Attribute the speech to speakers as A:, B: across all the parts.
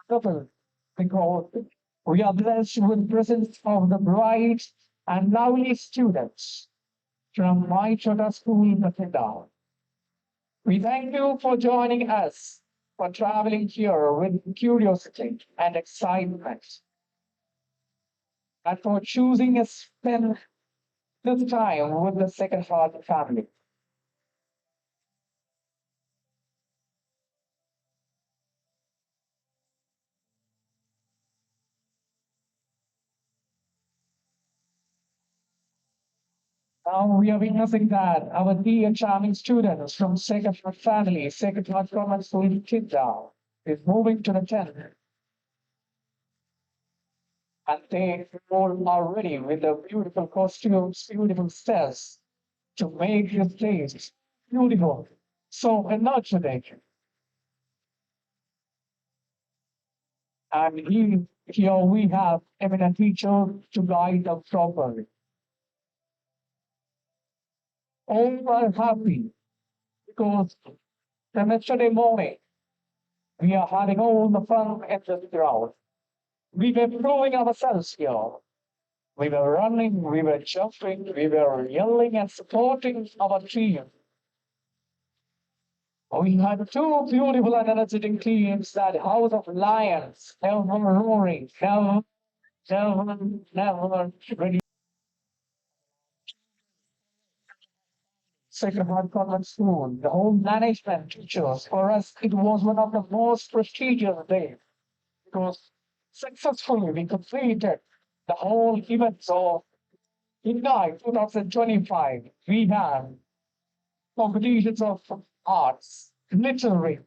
A: couple because we are blessed with the presence of the bright and lovely students from my Chota school, Bathinda. We thank you for joining us, for traveling here with curiosity and excitement, and for choosing to spend this time with the Second Heart family. Now we are witnessing that our dear charming students from Second Heart family, Second Heart Convent School Bathinda, is moving to the tent, and they all are ready with the beautiful costumes, beautiful stairs to make this place beautiful, so energetic. And here we have eminent teacher to guide them properly. All are happy because from yesterday morning we are having all the fun at the ground. We were proving ourselves here. We were running, we were jumping, we were yelling and supporting our team. We had two beautiful and energetic teams, that House of Lions, ever roaring, never ready. Sacred Heart Convent School, the whole management, teachers. For us, it was one of the most prestigious days because successfully we completed the whole events of Ignite 2025. We had competitions of arts, literary,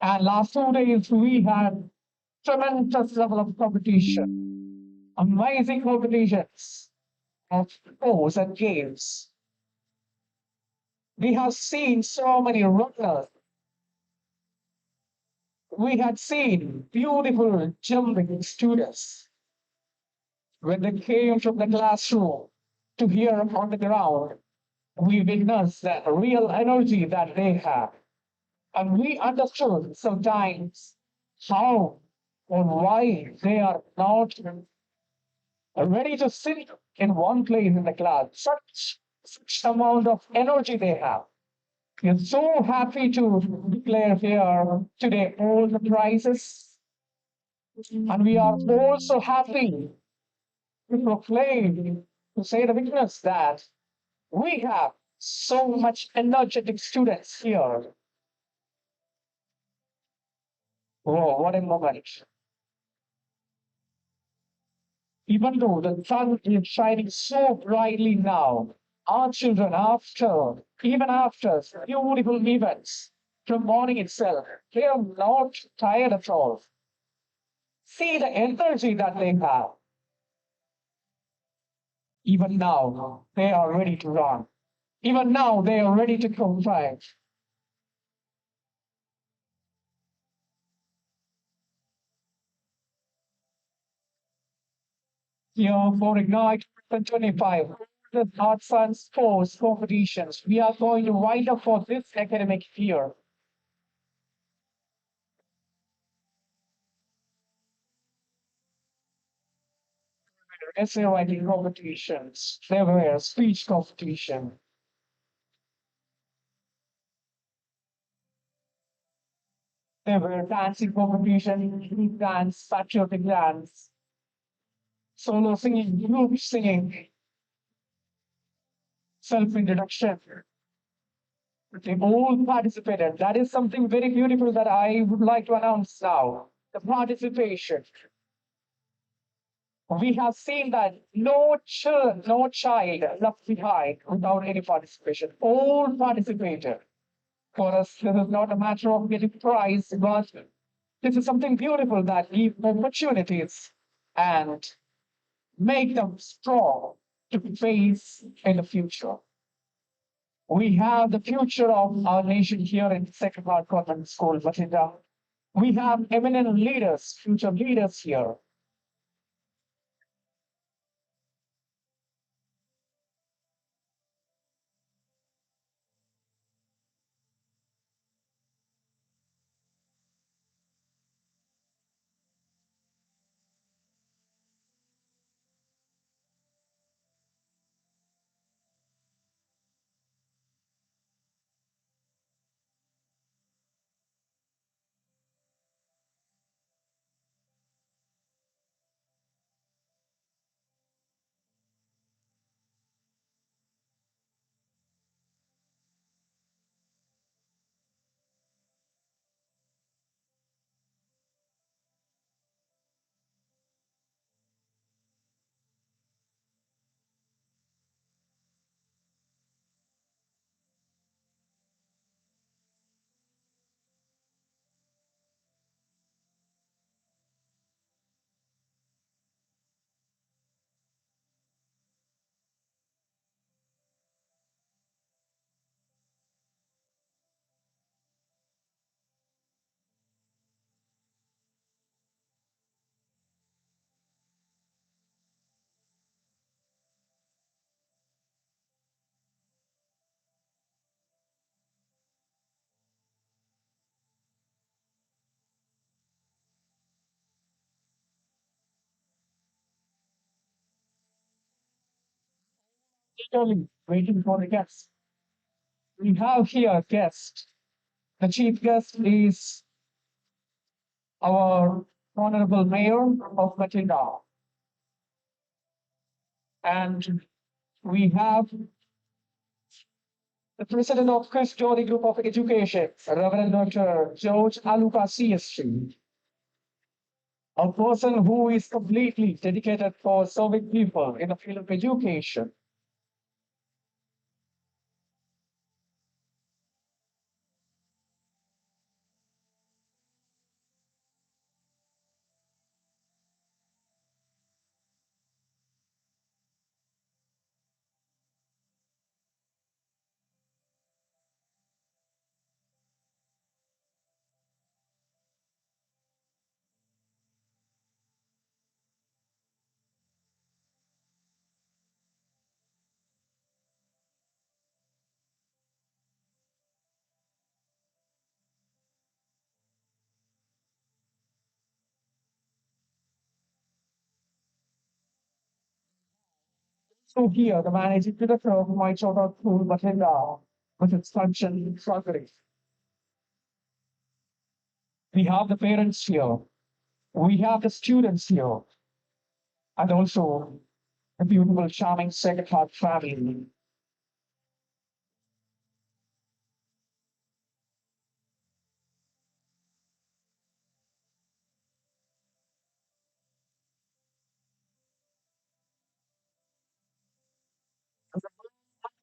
A: and last 2 days we had tremendous level of competition, amazing competitions of sports and games. We have seen so many runners. We had seen beautiful jumping students when they came from the classroom to here on the ground. We witnessed that real energy that they have. And we understood sometimes how or why they are not ready to sit in one place in the class. Such amount of energy they have. We are so happy to declare here today all the prizes, and we are also happy to proclaim, to say the witness that we have so much energetic students here. Oh, what a moment. Even though the sun is shining so brightly now, our children, even after beautiful events from morning itself, they are not tired at all. See the energy that they have. Even now, they are ready to run. Even now, they are ready to compete. Here for Ignite 2025, the arts and sports competitions, we are going to wind up for this academic year. Essay writing competitions, there were speech competition, there were dancing competition, group dance, patriotic dance, solo singing, group singing, self-introduction. They all participated. That is something very beautiful that I would like to announce now. The participation. We have seen that no child left behind without any participation. All participated. For us, this is not a matter of getting prize, but this is something beautiful that give opportunities and make them strong to face in the future. We have the future of our nation here in Second Part Convent School, Bathinda. We have eminent leaders, future leaders here. eagerly waiting for the guests. We have here a guest. The chief guest is our Honorable Mayor of Bathinda. And we have the President of Chris Jolly Group of Education, Reverend Dr. George Aluka CSC, a person who is completely dedicated for serving people in the field of education. So here, the managing director of my children's school, Bathinda, with its function struggling. We have the parents here, we have the students here, and also the beautiful, charming second heart family.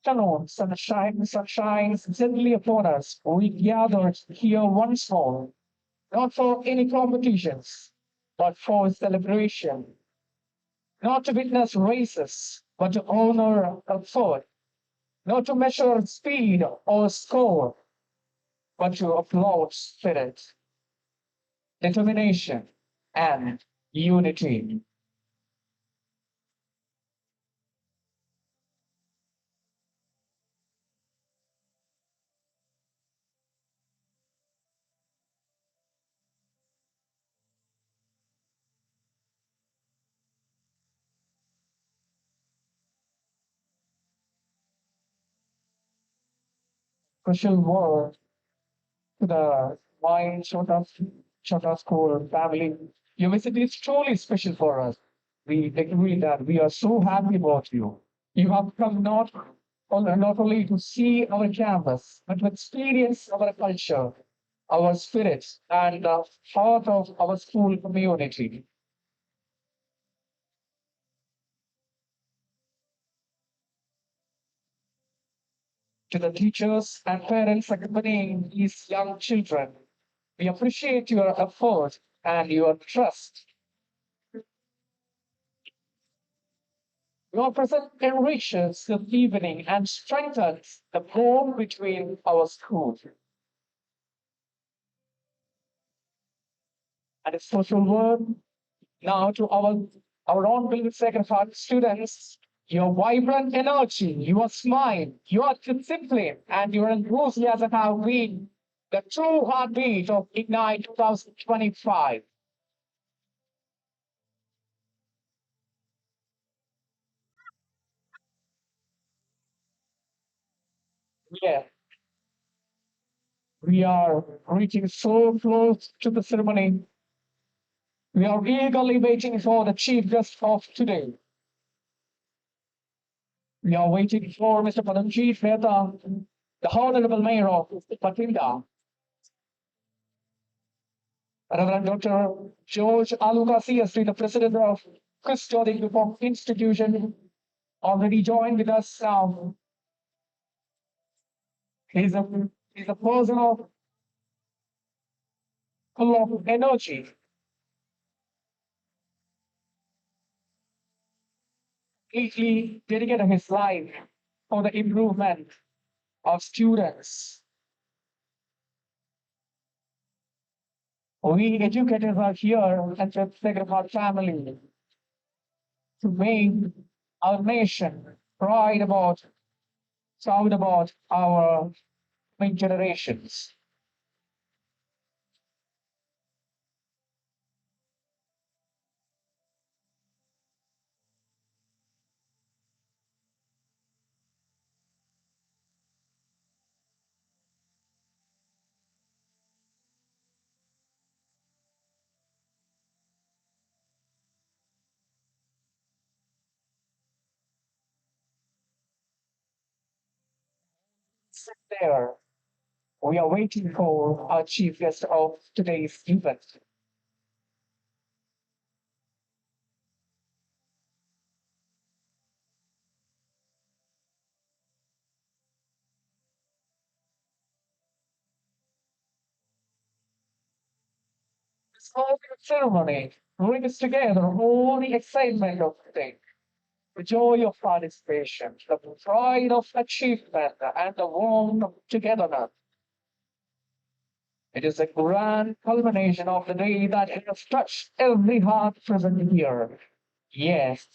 A: Afternoon, sun shines gently upon us. We gathered here once more, not for any competitions, but for celebration, not to witness races, but to honor effort, not to measure speed or score, but to applaud spirit, determination, and unity. Crucial word to the wine Shota school family. Your visit is truly special for us. We agree that we are so happy about you. You have come not only to see our campus, but to experience our culture, our spirit, and the heart of our school community. To the teachers and parents accompanying these young children, we appreciate your effort and your trust. Your presence enriches the evening and strengthens the bond between our schools. And a social word now to our own Building Sacred Heart students. Your vibrant energy, your smile, your discipline, and your enthusiasm have been the true heartbeat of Ignite 2025. Yeah, we are reaching so close to the ceremony. We are eagerly waiting for the chief guest of today. We are waiting for Mr. Padanjit Mehta, the Honorable Mayor of Bathinda, Reverend Dr. George Aluka CST, the President of Custodian Group of Institution, already joined with us now. He's a, he's a person of full of energy, completely dedicated his life for the improvement of students. We educators are here at the Sacred Heart family to make our nation proud about our coming generations. sit there. We are waiting for our chief guest of today's event. This whole ceremony brings together all the excitement of the day, the joy of participation, the pride of achievement, and the warmth of togetherness. It is a grand culmination of the day that has touched every heart present here. Yes,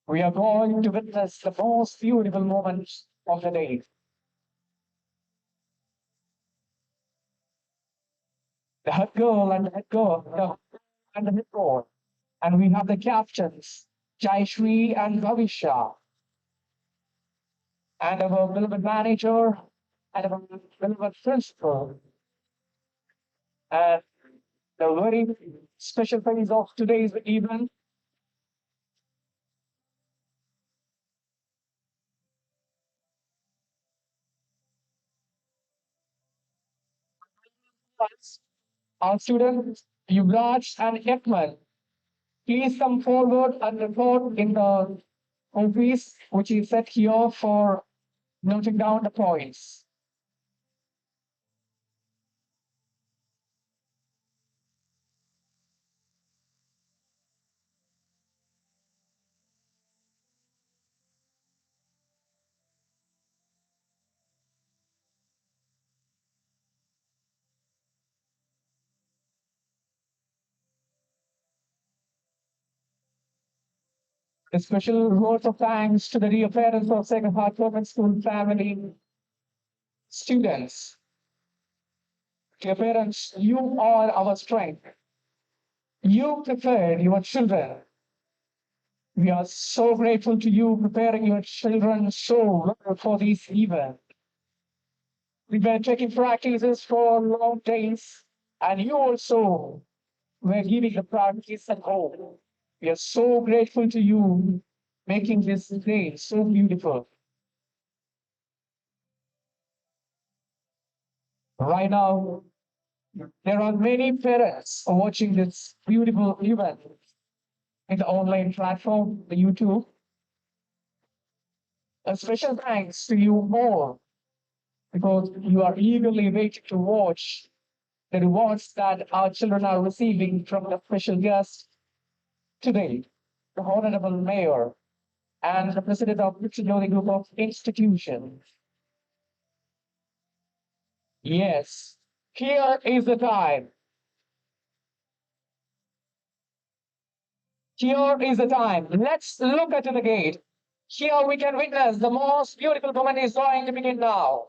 A: we are going to witness the most beautiful moments of the day. The head girl and the head girl, and the head boy. And we have the captains, Jaishri and Bhavisha, and our beloved manager, and our beloved principal, and the very special phase of today's event. Our students, Yuvraj and Ekman, please come forward and report in the office, which is set here for noting down the points. A special vote of thanks to the dear parents of Sacred Heart Government School family students. Dear parents, you are our strength. You prepared your children. We are so grateful to you preparing your children so well for this event. We were taking practices for long days, and you also were giving the practice at home. We are so grateful to you making this day so beautiful. Right now, there are many parents watching this beautiful event in the online platform, the YouTube. A special thanks to you all because you are eagerly waiting to watch the rewards that our children are receiving from the special guest today, the Honorable Mayor and the President of Mitsubishi Group of Institutions. Yes, here is the time. Here is the time. Let's look at the gate. Here we can witness the most beautiful moment is going to begin now.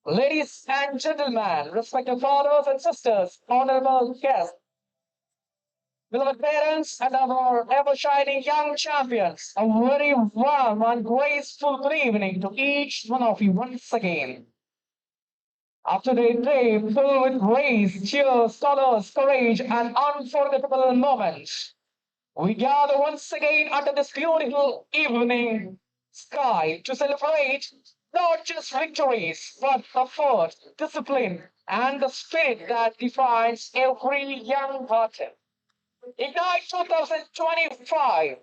A: Ladies and gentlemen, respected fathers and sisters, honorable guests, beloved parents, and our ever shining young champions, a very warm and graceful good evening to each one of you once again. After a day filled with grace, cheers, colors, courage, and unforgettable moments, we gather once again under this beautiful evening sky to celebrate not just victories, but effort, discipline, and the spirit that defines every young hearted. Ignite 2025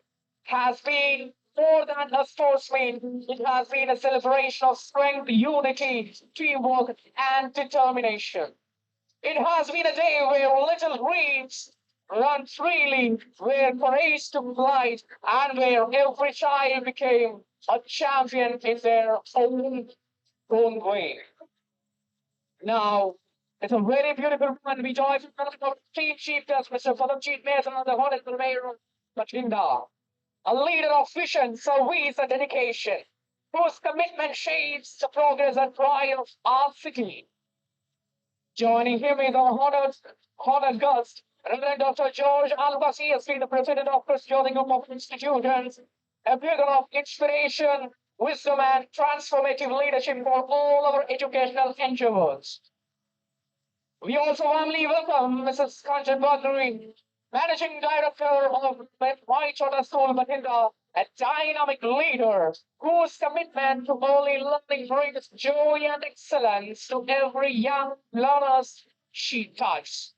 A: has been more than a sports meet. It has been a celebration of strength, unity, teamwork, and determination. It has been a day where little dreams run freely, where courage took flight, and where every child became a champion in their own way. Now, it's a very beautiful moment. We join the team chief guest, Mr. Father Chief Mason of the Honorable Mayor of Bathinda, a leader of vision, service, and dedication, whose commitment shapes the progress and pride of our city. Joining him is our honored guest, Reverend Dr. George Alba CSP, the President of Christian Group of Institutions, a figure of inspiration, wisdom, and transformative leadership for all our educational endeavors. We also warmly welcome Mrs. Kanchan Badri, Managing Director of White Charter School, Bathinda, a dynamic leader whose commitment to early learning brings joy and excellence to every young learner she touches.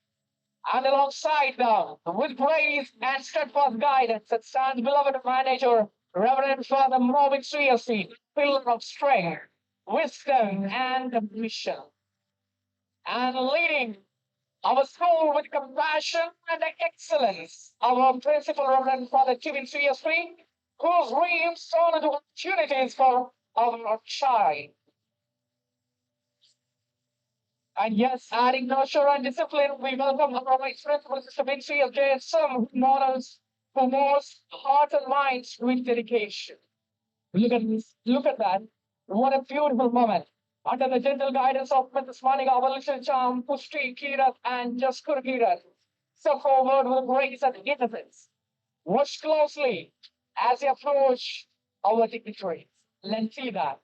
A: And alongside them, with grace and steadfast guidance, it stands beloved manager, Reverend Father Marvin Sriasi, pillar of strength, wisdom, and ambition, and leading our school with compassion and excellence. Our principal, Reverend Father Kevin Sriasi, whose dreams turn into opportunities for our child. And yes, adding nurture and discipline, we welcome our vice principal, Sister Vinci of JSM, who models, who molds heart and minds with dedication. Look at this, look at that. What a beautiful moment. Under the gentle guidance of Mrs. Manik, our little charm, Pushti, Kirat, and Jaskur Kirat, step forward with grace and innocence. Watch closely as they approach our dignitaries. Let's see that.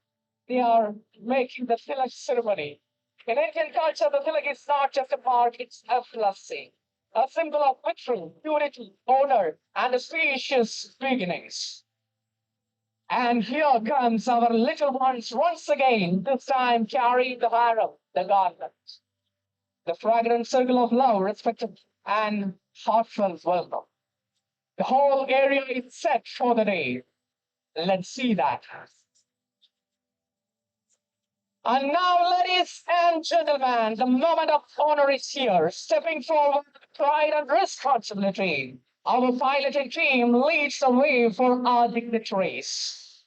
A: They are making the tilak ceremony. In Indian culture, the tilak is not just a mark, it's a blessing, a symbol of victory, purity, honor, and auspicious beginnings. And here comes our little ones once again, this time carrying the harem, the garland, the fragrant circle of love, respect, and heartfelt welcome. The whole area is set for the day. Let's see that. And now, ladies and gentlemen, the moment of honor is here. Stepping forward with pride and responsibility, our piloting team leads the way for our dignitaries.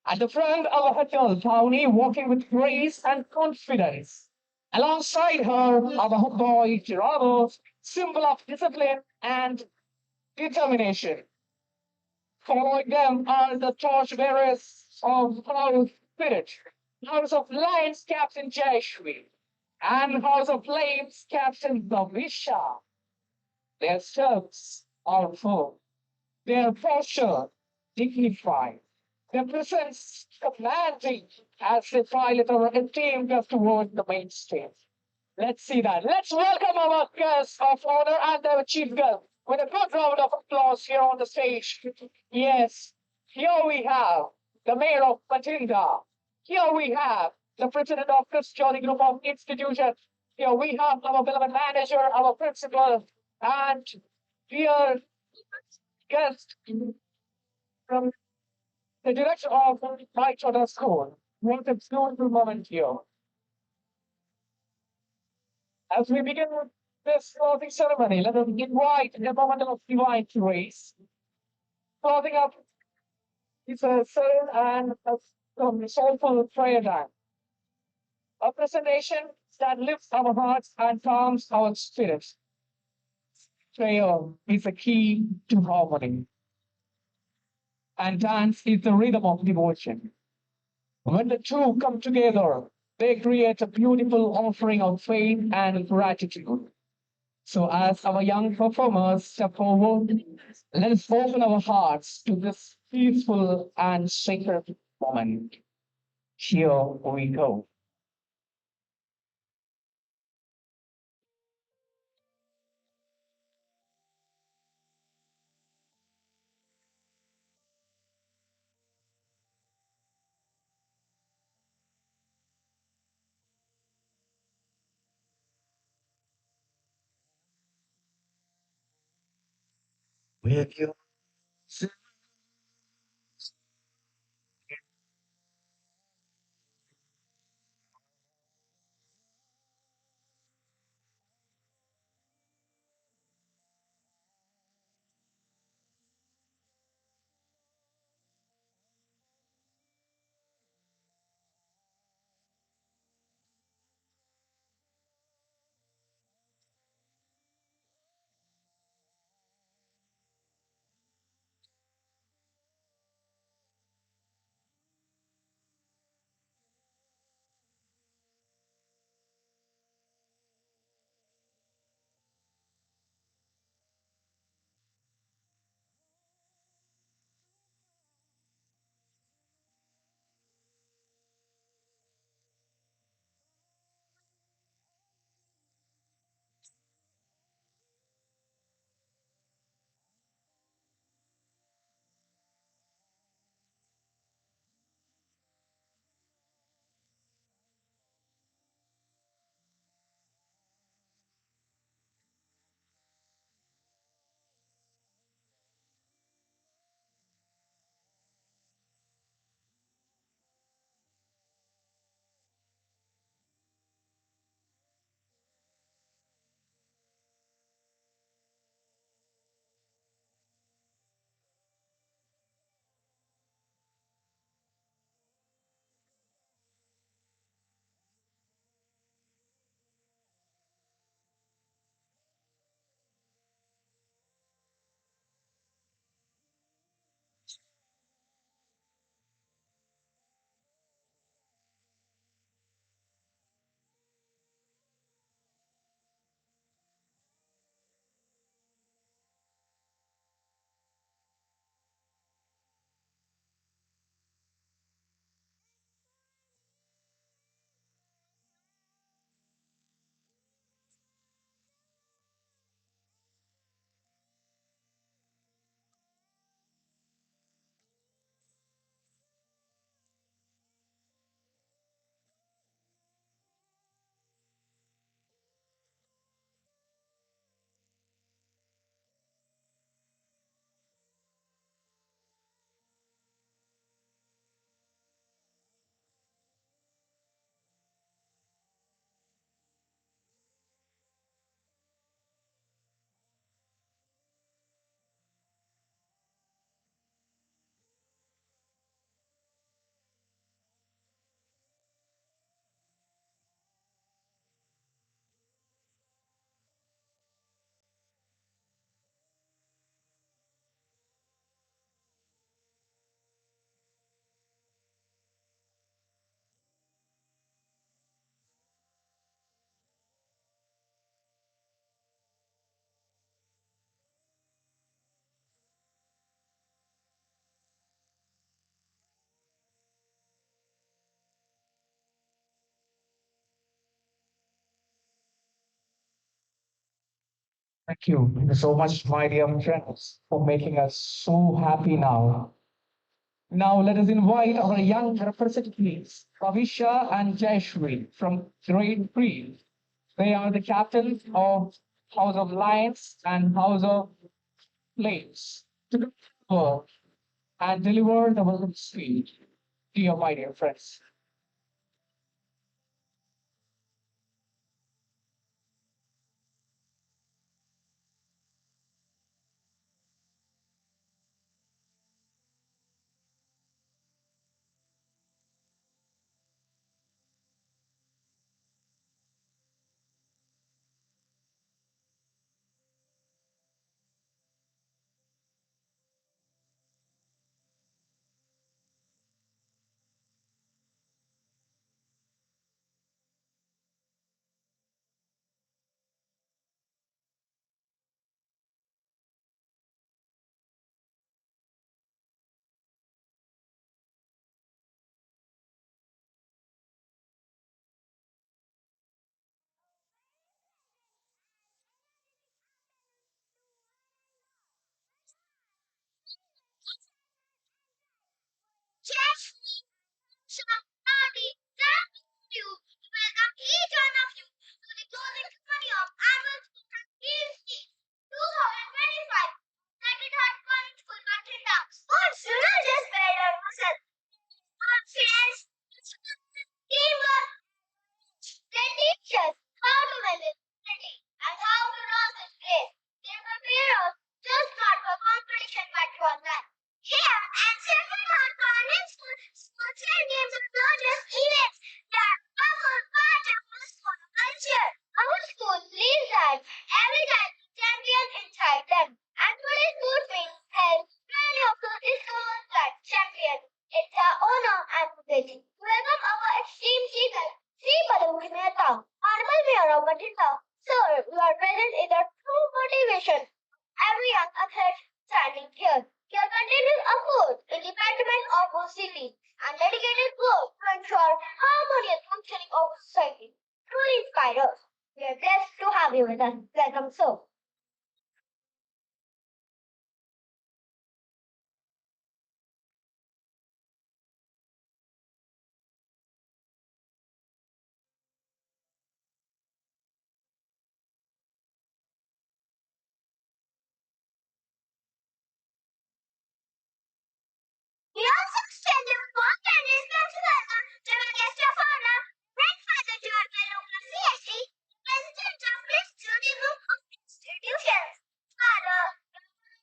A: At the front, our hotel Tawny walking with grace and confidence. Alongside her, our boy Gerardo, symbol of discipline and determination. Following them are the torchbearers of House Spirit, House of Lions Captain Jayashri, and House of Flames Captain Bhavisha. Their steps are full, their posture dignified, their presence commanding as they pilot our team just towards the main stage. Let's see that. Let's welcome our guests of honor and their chief guest with a good round of applause here on the stage. Yes, here we have the mayor of Bathinda. Here we have the president of Christian Group of Institutions. Here we have our beloved manager, our principal, and dear guest from the director of my children's school. What a beautiful moment here. As we begin this clothing ceremony, let us invite a moment of divine grace. Clothing up is a serene and a soulful prayer time. A presentation that lifts our hearts and calms our spirits. Prayer is a key to harmony, and dance is the rhythm of devotion. When the two come together, they create a beautiful offering of faith and gratitude. So, as our young performers step forward, let us open our hearts to this peaceful and sacred moment. Here we go. With you. Thank you so much, my dear friends, for making us so happy now. Now let us invite our young representatives, Pavisha and Jayashri from grade 3. They are the captains of House of Lions and House of Flames to come and deliver the welcome speech. Dear my dear friends.
B: Just Shakti, thank you to welcome each one of you to the closing ceremony of annual ESC 2025 Secretary College School Bathinda. Sports do not just build our muscle, confidence, teamwork, they teach us how to manage city and how to lose this place. They prepare us just not for competition but for life. Here and second on Convent School, sports and games are not just events, they are powerful part of our school culture. Our school lives that every time champion inside them. And today's board meeting helps many of us discover that champion. It's our honor and privilege to welcome our esteemed speaker, Sri Padamuni Mehta, Honorable Mayor of Bathinda. Sir, your presence is a true motivation. Every young athlete standing here. Your continuous effort in the betterment of our city and dedicated work to ensure harmonious functioning of society truly inspire us. We are blessed to have you with us. Welcome, sir. We also extend a warm and respectful welcome to our guest of honor, Grandfather George Local CSC, President of this Study Group of Institutions. Father,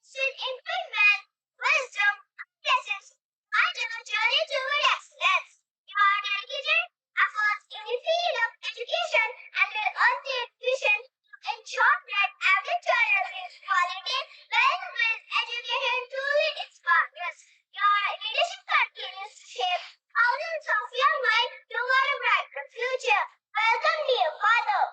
B: sit in Convent, wisdom, and lessons, guide our journey toward excellence. Your dedicated efforts in the field of education and your untamed vision to ensure that every child receives quality, well-built education truly inspires. Your leadership continues to shape thousands of young minds toward a brighter future. Welcome, dear Father.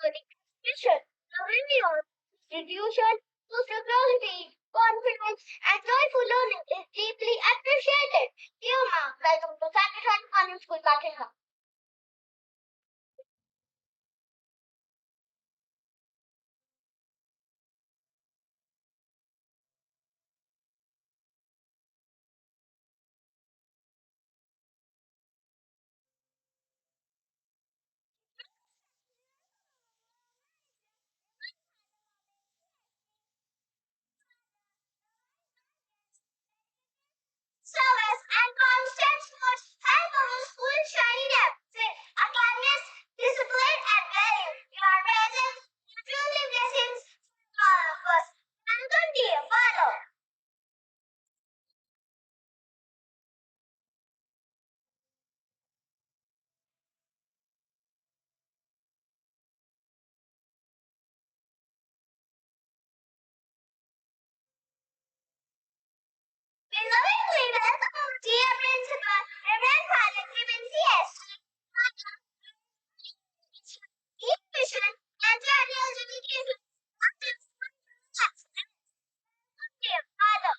B: For the expression, the renewal, institution, social curiosity, confidence, and joyful learning is deeply appreciated. Dear Ma, welcome to Sacred Convent School, Bathinda. Dear Principal, Reverend Father Griffin CS. Mission and journey education. Dear Father.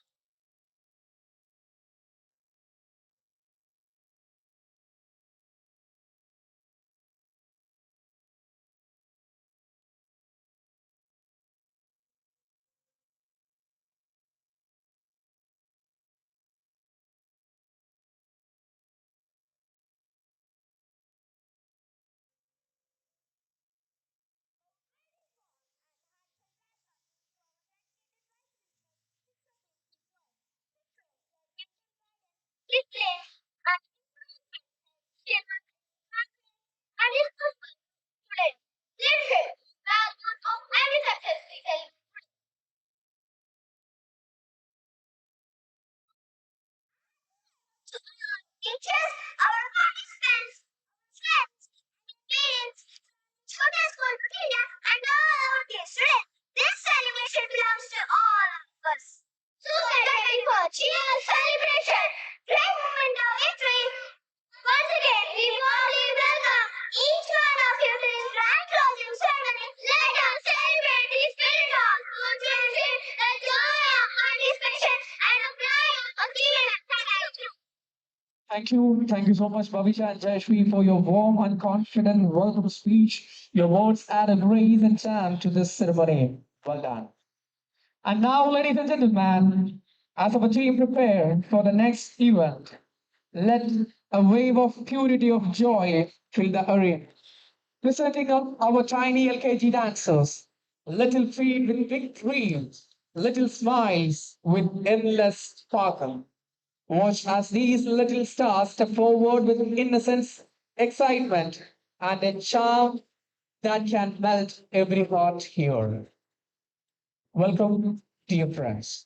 B: Listen and and discuss today. Listen, backbone of every success we celebrate. Teachers, our participants, friends, parents, students from India, and all our dear students. This celebration belongs to all of us. So get ready for cheer celebration. Great moment of victory. Once again, we warmly welcome each one of you to this grand closing ceremony. Let us celebrate the spirit of sportsmanship, the joy of participation, and the pride of achievement. Thank you.
A: Thank you so much, Bhavisha and Jayashri, for your warm and confident welcome speech. Your words added grace and charm to this ceremony. Well done. And now, ladies and gentlemen, as our team prepare for the next event, let a wave of purity of joy fill the arena. Presenting up our tiny LKG dancers, little feet with big dreams, little smiles with endless sparkle. Watch as these little stars step forward with innocence, excitement, and a charm that can melt every heart here. Welcome, dear friends.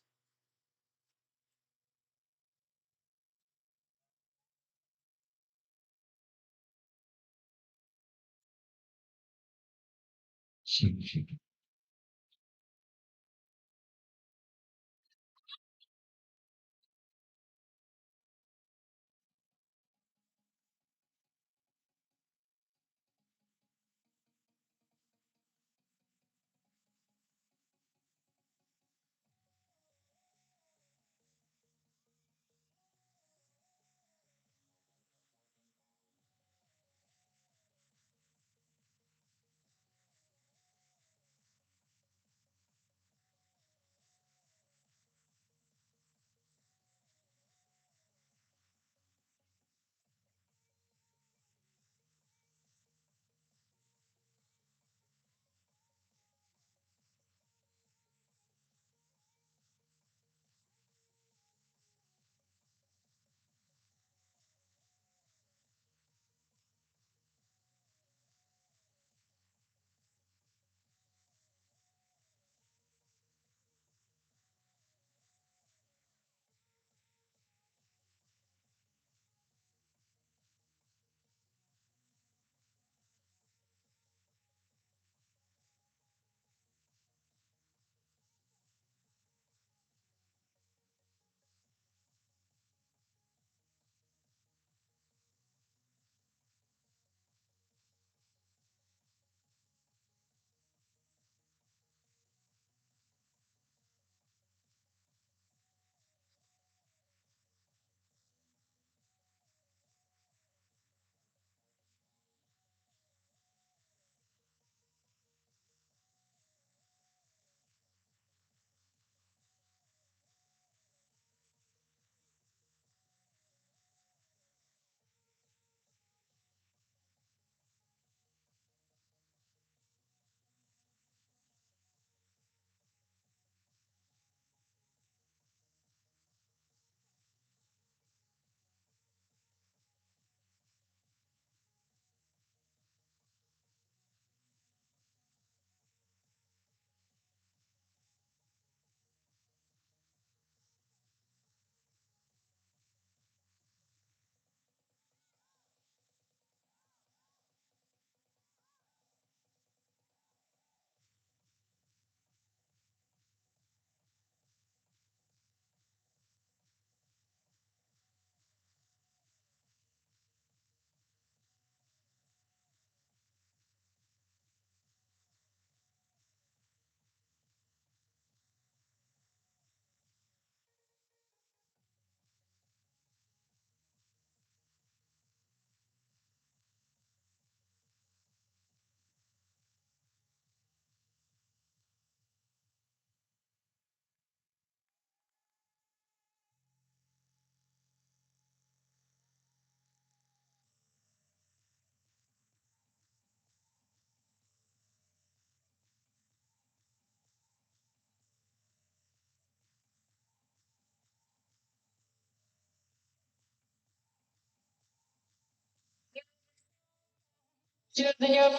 A: Choosing your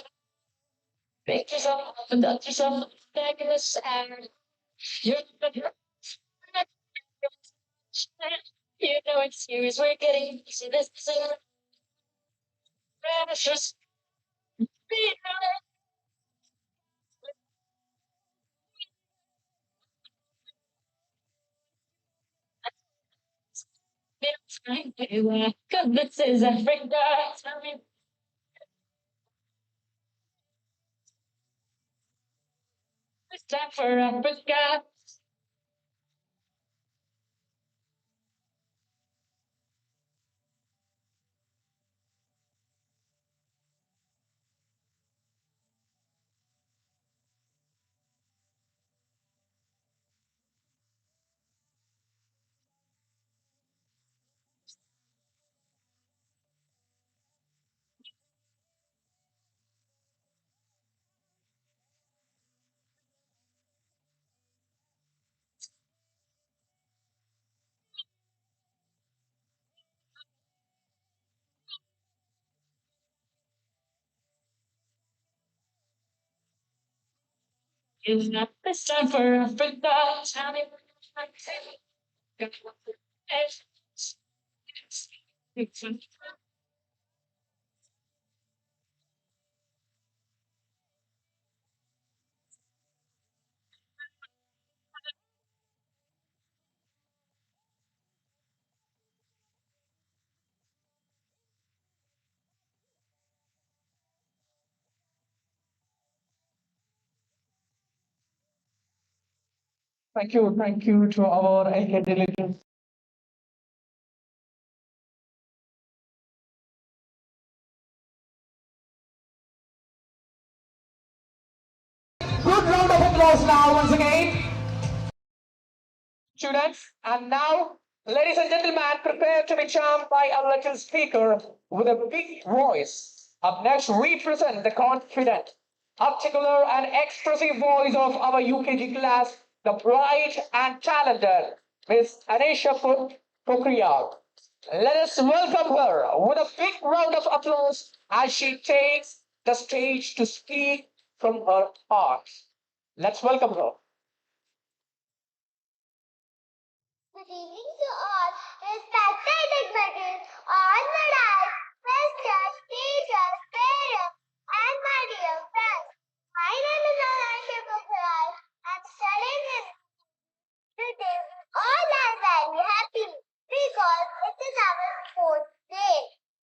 A: pick yourself up and dust yourself back in the sand. You're the you know it's serious. We're getting see this is precious. Cause this is Africa. Tell me it's time for Africa. It's not this time for Africa. Tell me thank you to our academic. Good round of applause now once again. Students, and now, ladies and gentlemen, prepare to be charmed by a little speaker with a big voice. Up next, we present the confident, articulate, and expressive voice of our UKG class, the bright and talented Miss Anisha Pokriyal. Let us welcome her with a big round of applause as she takes the stage to speak from her heart. Let's welcome her.
B: Good evening to all respected dignitaries on the dais, sisters, teachers, parents, and my dear friends. My name is Anisha Pokhral. I'm studying in today. All are very happy because it is our fourth day.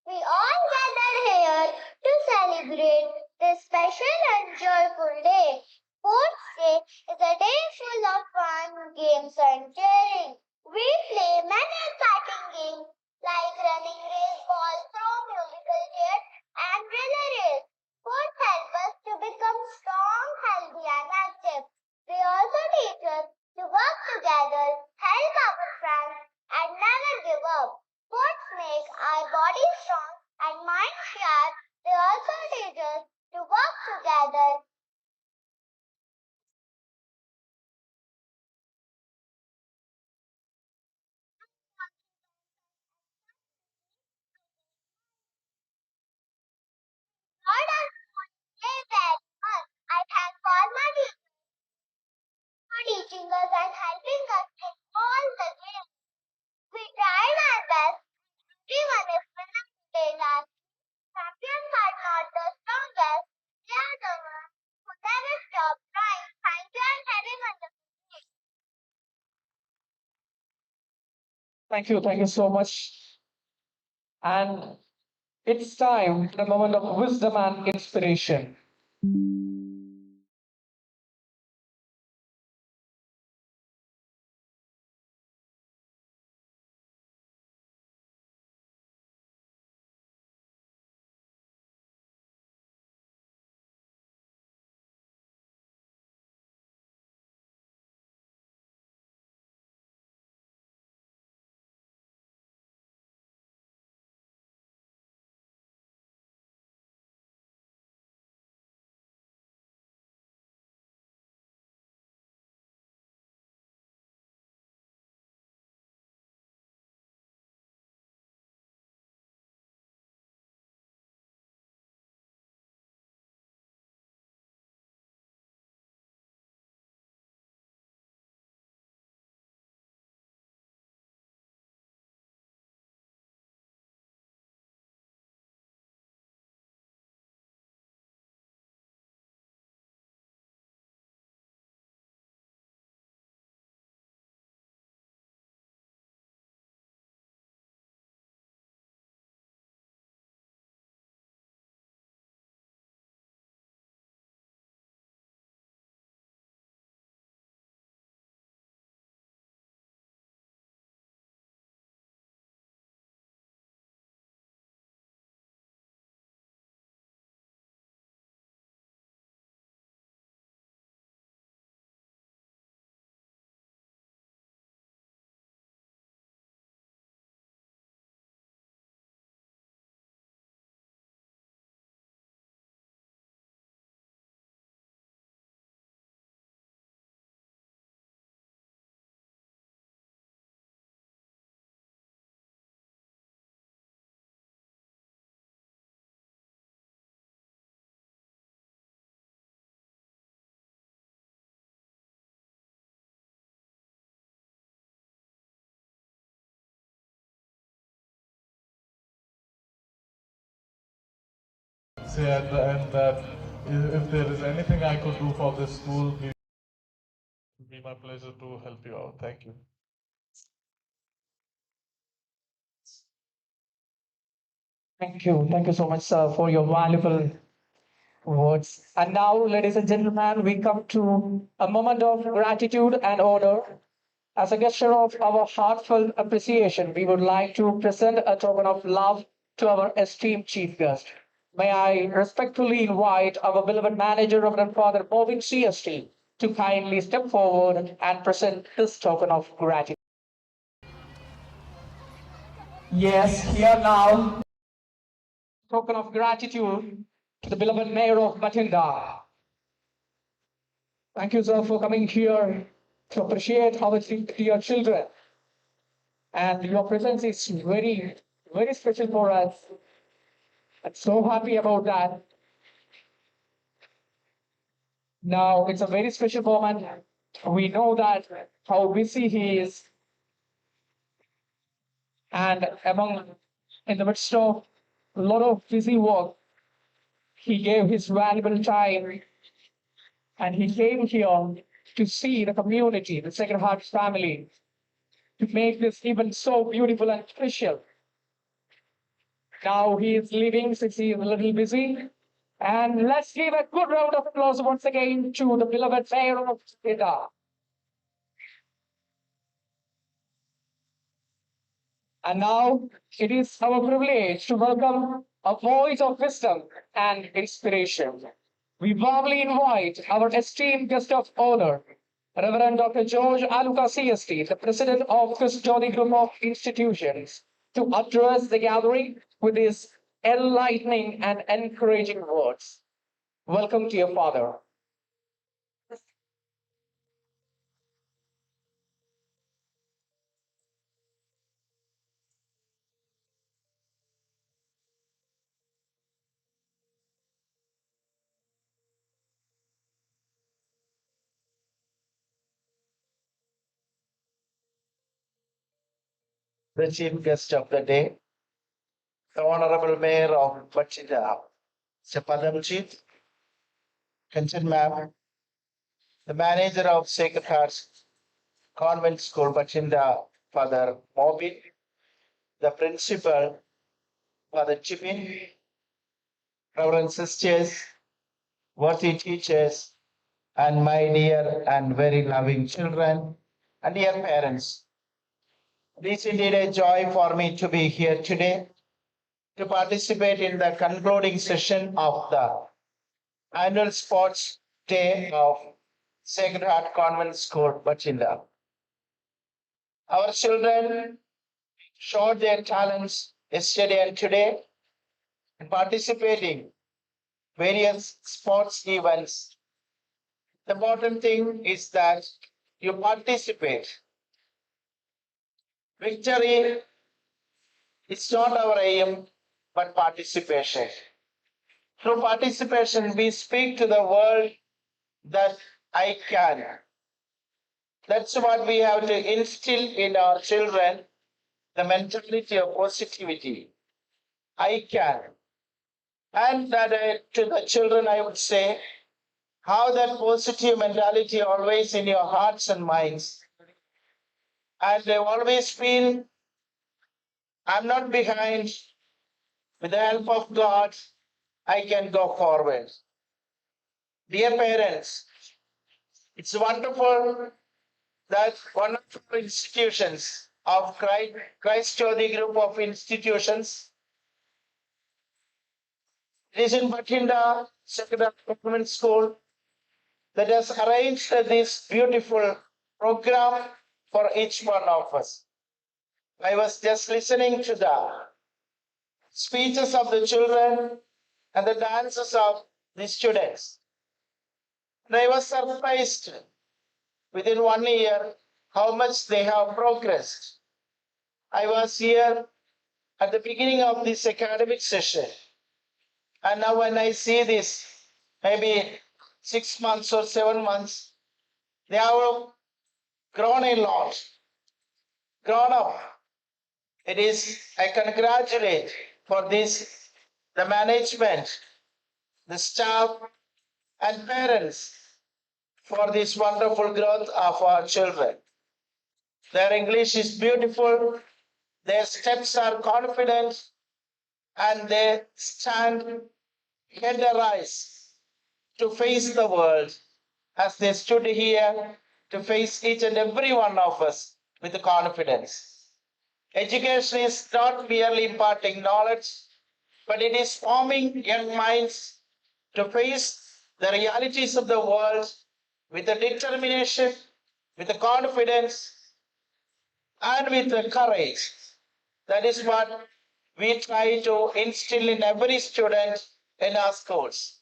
B: We all gathered here to celebrate this special and joyful day. Fourth day is a day full of fun, games, and cheering. We play many exciting games like running race, ball throw, musical chairs, and relay race. Sports help us to become strong, healthy, and active. They also teach us to work together, help our friends, and never give up. Sports make our body strong and mind sharp. They also teach us to work together. Lord, I say very much. I thank all my teachers for teaching us and helping us in all the games. We tried our best. Everyone is winning today. Last champions are not the strongest. They are the ones who never stop trying. Thank you and have a wonderful day.
A: Thank you so much. And it's time for the moment of wisdom and inspiration.
C: say at the end that if there is anything I could do for this school, it would be my pleasure to help you out. Thank you.
A: Thank you so much, sir, for your valuable words. And now, ladies and gentlemen, we come to a moment of gratitude and honor. As a gesture of our heartfelt appreciation, we would like to present a token of love to our esteemed chief guest. May I respectfully invite our beloved manager, Reverend Father Bobin CST, to kindly step forward and present this token of gratitude. Yes, here now, token of gratitude to the beloved mayor of Bathinda. Thank you, sir, for coming here to appreciate our dear children. And your presence is very, very special for us. I'm so happy about that. Now, it's a very special moment. We know that how busy he is, and among in the midst of a lot of busy work, he gave his valuable time and he came here to see the community, the Sacred Heart family, to make this event so beautiful and special. Now he is leaving since he is a little busy. And let's give a good round of applause once again to the beloved mayor of Jeddah. And now it is our privilege to welcome a voice of wisdom and inspiration. We warmly invite our esteemed guest of honor, Reverend Dr. George Aluka CST, the president of this Jodi Group of Institutions, to address the gathering with his enlightening and encouraging words. Welcome to your father.
D: The chief guest of the day, the Honorable Mayor of Bathinda, Chapadamji, Kanchan Ma'am, the manager of Sacred Hearts Convent School, Bathinda, Father Mobin, the principal, Father Chipin, Reverend sisters, worthy teachers, and my dear and very loving children and dear parents. It is indeed a joy for me to be here today to participate in the concluding session of the annual sports day of Sacred Heart Convent School, Bathinda. Our children showed their talents yesterday and today in participating various sports events. The important thing is that you participate. Victory is not our aim, but participation. Through participation, we speak to the world that I can. That's what we have to instill in our children, the mentality of positivity. I can. And that to the children, I would say, how that positive mentality always in your hearts and minds. And they always feel, I'm not behind. With the help of God, I can go forward. Dear parents, it's wonderful that one of our institutions of Christ Jodi Group of Institutions, it is in Bathinda Secondary Government School, that has arranged this beautiful program for each one of us. I was just listening to the speeches of the children and the dances of the students. And I was surprised within 1 year how much they have progressed. I was here at the beginning of this academic session. And now when I see this, maybe 6 months or 7 months, they have grown a lot, grown up. It is, I congratulate for this, the management the staff, and parents for this wonderful growth of our children. Their English is beautiful, their steps are confident, and they stand head rise to face the world as they stood here to face each and every one of us with confidence. Education is not merely imparting knowledge, but it is forming young minds to face the realities of the world with a determination, with a confidence, and with a courage. That is what we try to instill in every student in our schools.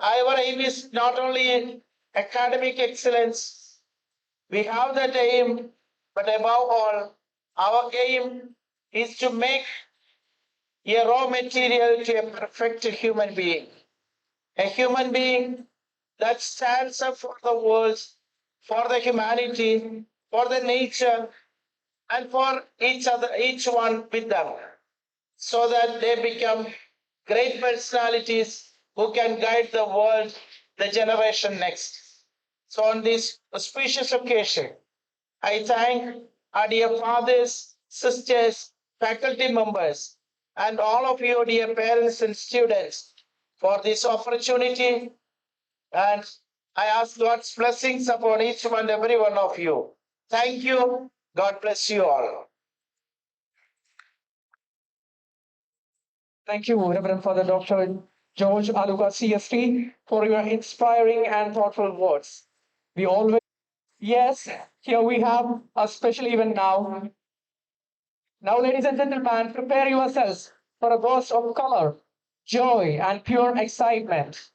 D: Our aim is not only academic excellence, we have that aim, but above all, our aim is to make a raw material to a perfect human being. A human being that stands up for the world, for the humanity, for the nature, and for each other, each one with them, so that they become great personalities who can guide the world, the generation next. So, on this auspicious occasion, I thank our dear fathers, sisters, faculty members, and all of you, dear parents and students, for this opportunity. And I ask God's blessings upon each and every one of you. Thank you. God bless you all.
A: Thank you, Reverend Father Dr. George Aluka, CST, for your inspiring and thoughtful words. We always, yes, here we have a special event now. Now, ladies and gentlemen, prepare yourselves for a burst of color, joy, and pure excitement.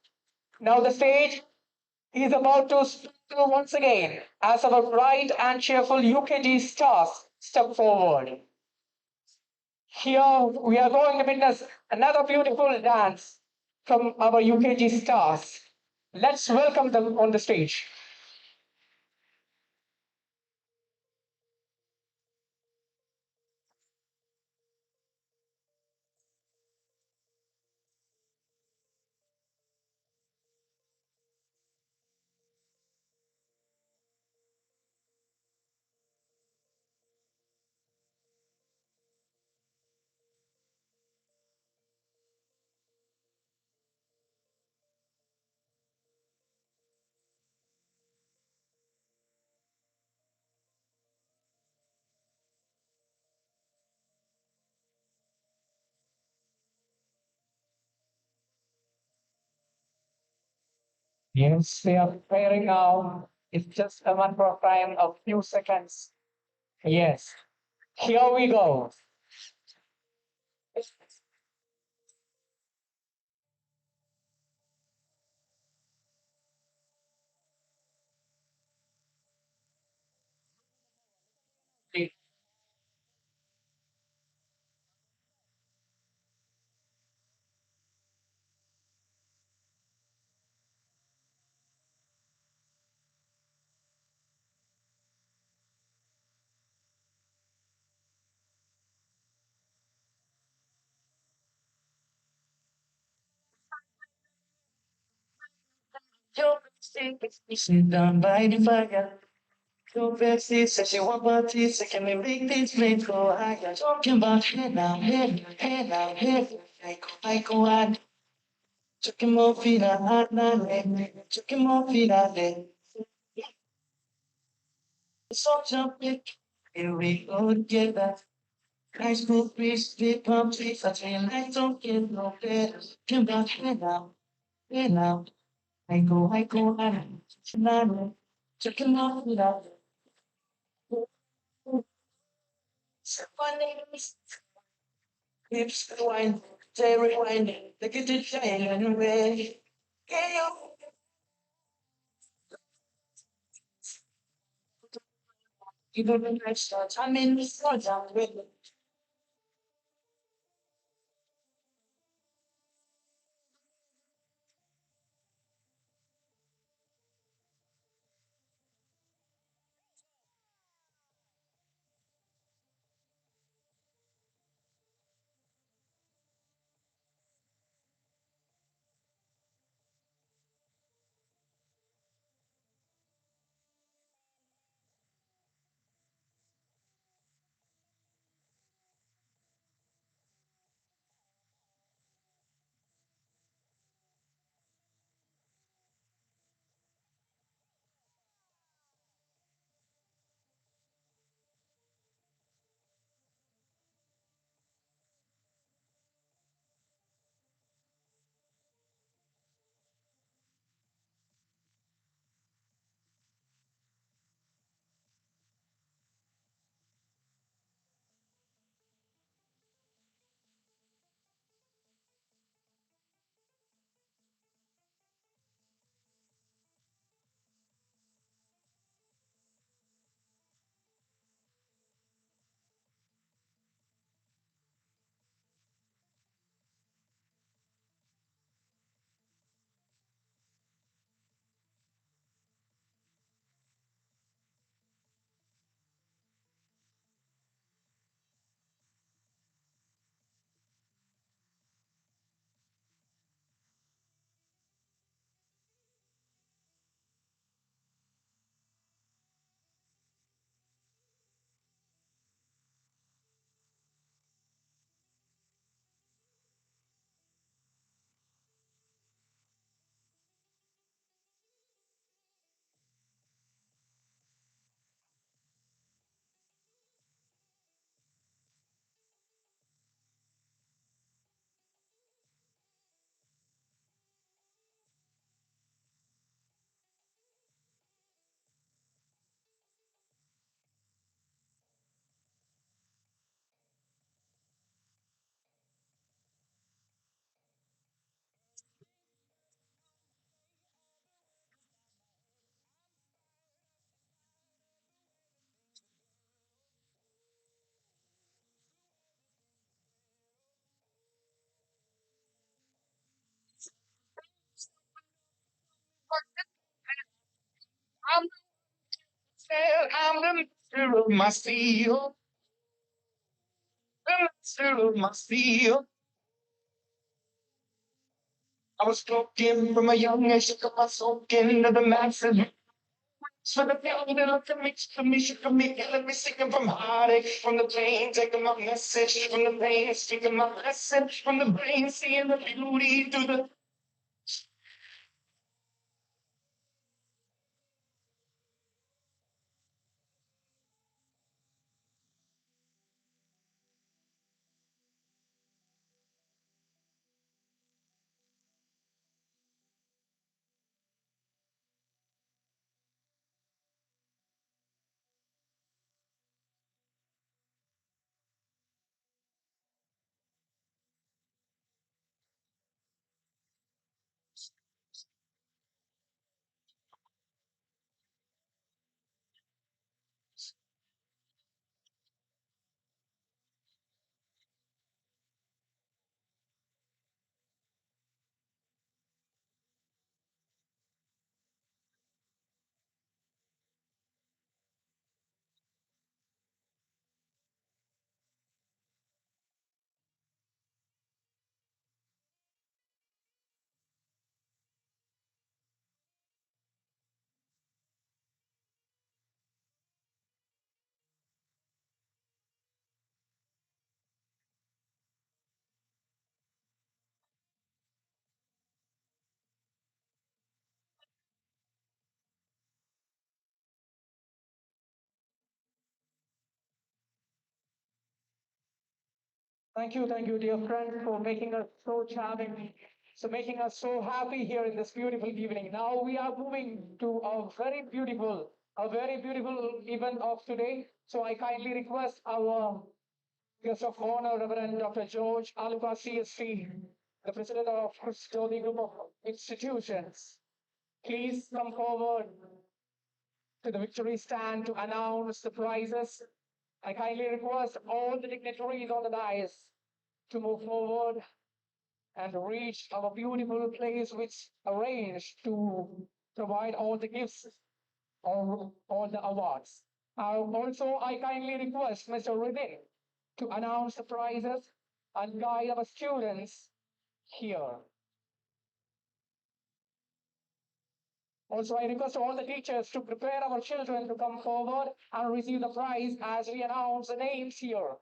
A: Now, the stage is about to sparkle once again as our bright and cheerful UKG stars step forward. Here we are going to witness another beautiful dance from our UKG stars. Let's welcome them on the stage. Yes, they are preparing now. It's just a matter of time, a few seconds. Yes, here we go. Sit down by the fire. Your bestie says she want parties, so can we make this flame go higher? Talking about hey now, I go on. Chucking more feet out, chucking more feet out there. So jumping, here we go together. High school breeze, big palm trees, I tell you, life don't get no better. Talking about hey now, I go on. Chucking more feet out there. So funny, hips rewind, they rewind, they get it giant and ready. Can you don't know the start? I'm in the start, I'm ready. Through my steel, through my steel. I was broken from a young age, took my soul into the masses. So the people that look at me, shook me, killing me, singing from heartache, from the pain, taking my message, from the pain, speaking my message, from the brain, seeing the beauty through the. Thank you, dear friend, for making us so charming, so making us so happy here in this beautiful evening. Now we are moving to a very beautiful event of today. So I kindly request our guest of honor, Reverend Dr. George Aluka CSC, the president of Christoli Group of Institutions. Please come forward to the victory stand to announce the prizes. I kindly request all the dignitaries on the dais to move forward and reach our beautiful place which arranged to provide all the gifts or all the awards. Also, I kindly request Mr. Ridin to announce the prizes and guide our students here. Also, I request all the teachers to prepare our children to come forward and receive the prize as we announce the names here.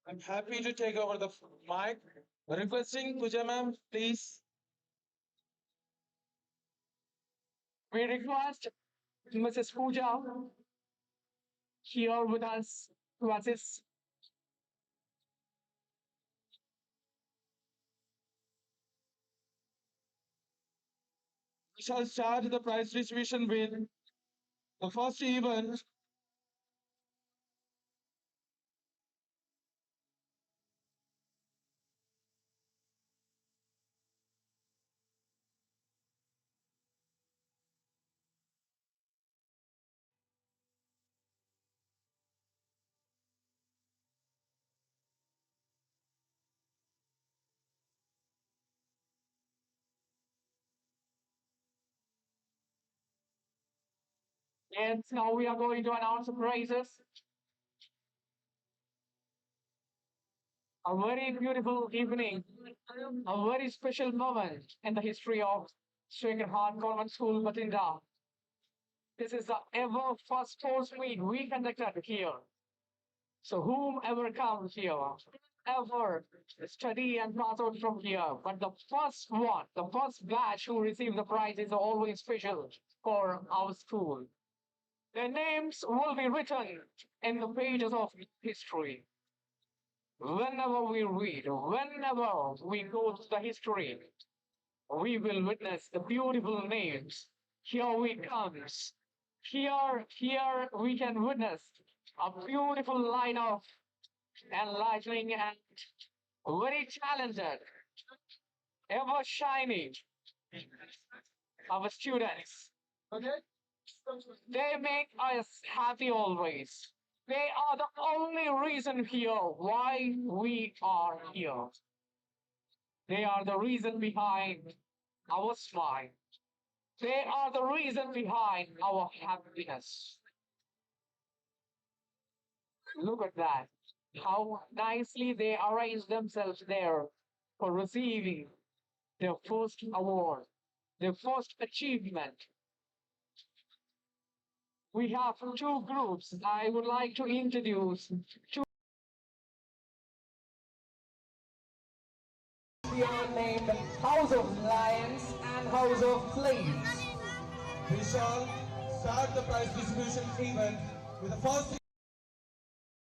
A: I'm happy to take over the mic. Requesting Puja ma'am, please. We request Mrs. Pooja here with us to assist. We shall start the prize distribution with the first event. And now we are going to announce the prizes. A very beautiful evening, a very special moment in the history of Sacred Heart Convent School, Bathinda. This is the ever first sports meet we conducted here. So whomever comes here, ever study and pass out from here, but the first one, the first batch who receive the prize is always special for our school. Their names will be written in the pages of history. Whenever we read, whenever we go to the history, we will witness the beautiful names. Here we comes. Here we can witness a beautiful line of enlightening and very talented, ever shining our students. Okay? They make us happy always. They are the only reason here why we are here. They are the reason behind our smile. They are the reason behind our happiness. Look at that. How nicely they arrange themselves there for receiving their first award, their first achievement. We have two groups. I would like to introduce two. We are named House of Lions and House of Flames.
E: We shall start the prize distribution event with the first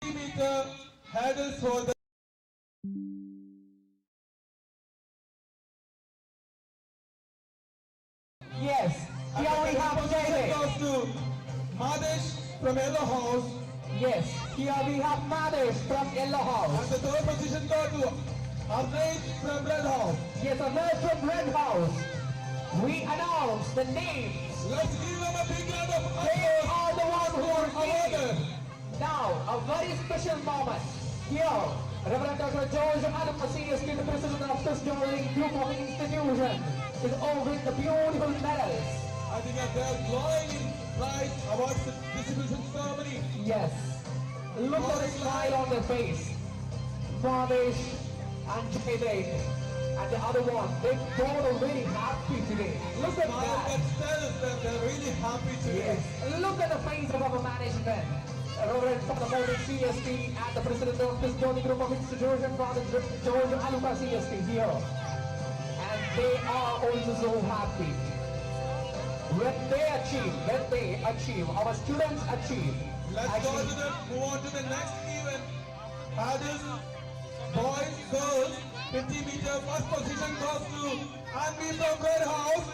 E: 3-meter hurdles for the
A: Yes, here we have
E: position
A: David.
E: goes to Madesh from Yellow House,
A: Yes, here we have Madesh from Yellow
E: and
A: House.
E: the third position goes to Arnait from Red House.
A: Yes, a man from Red House. We announce the names.
E: Let's give them a big round of
A: They
E: applause
A: are the ones who are
E: awarded.
A: Now, a very special moment. Here, Reverend Dr. George Adam, CSK, the president of this Sterling Group of Institution, is offering the beautiful medals.
E: I think that they're glowing in prize awards distribution ceremony.
A: Yes. Look at the smile on their face. Madesh and Jaydev and the other one, they both are very happy today. Look at
E: Smile
A: that.
E: that tells them they're really happy today.
A: Yes. Look at the face of our management. Reverend from the Morning CST and the president of this Johnny Group of Institution, Father George Aluka CST here. And they are also so happy. When they achieve, our students achieve.
E: Let's go to the move on to the next event. Hurdles, boys, girls, 50-meter first position goes to Anvi from Red House.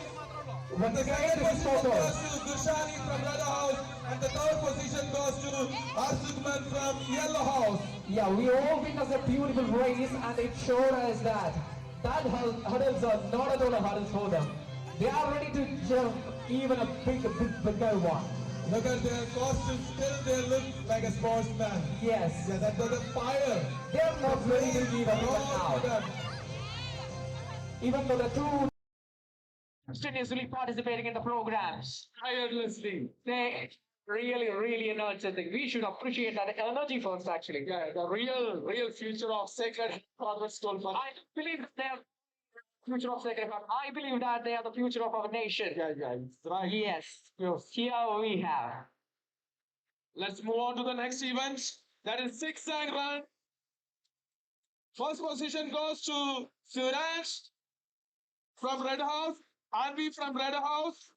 A: When
E: The
A: the
E: second
A: guy is
E: position
A: photo.
E: goes to Dushani from Red House, and the third position goes to Arsukman from Yellow House.
A: Yeah, we all witnessed a beautiful race and it showed us that hurdles are not at all a hurdles for them. They are ready to jump even a bigger one.
E: Look at their costumes, still they look like a sportsman.
A: Yes,
E: Yeah, that's the fire.
A: they are not ready to give up even
E: All
A: now.
E: them.
A: Even though the two continuously participating in the programs tirelessly, they really energetic. We should appreciate that energy first, actually. Yeah, the real future of Sacred Heart School. I believe they are future of Sacred Heart. I believe that they are the future of our nation.
E: Yeah, it's right.
A: Yes, here we have.
E: Let's move on to the next event. That is zigzag run. First position goes to Suraj from Red House, Anvi from Red House,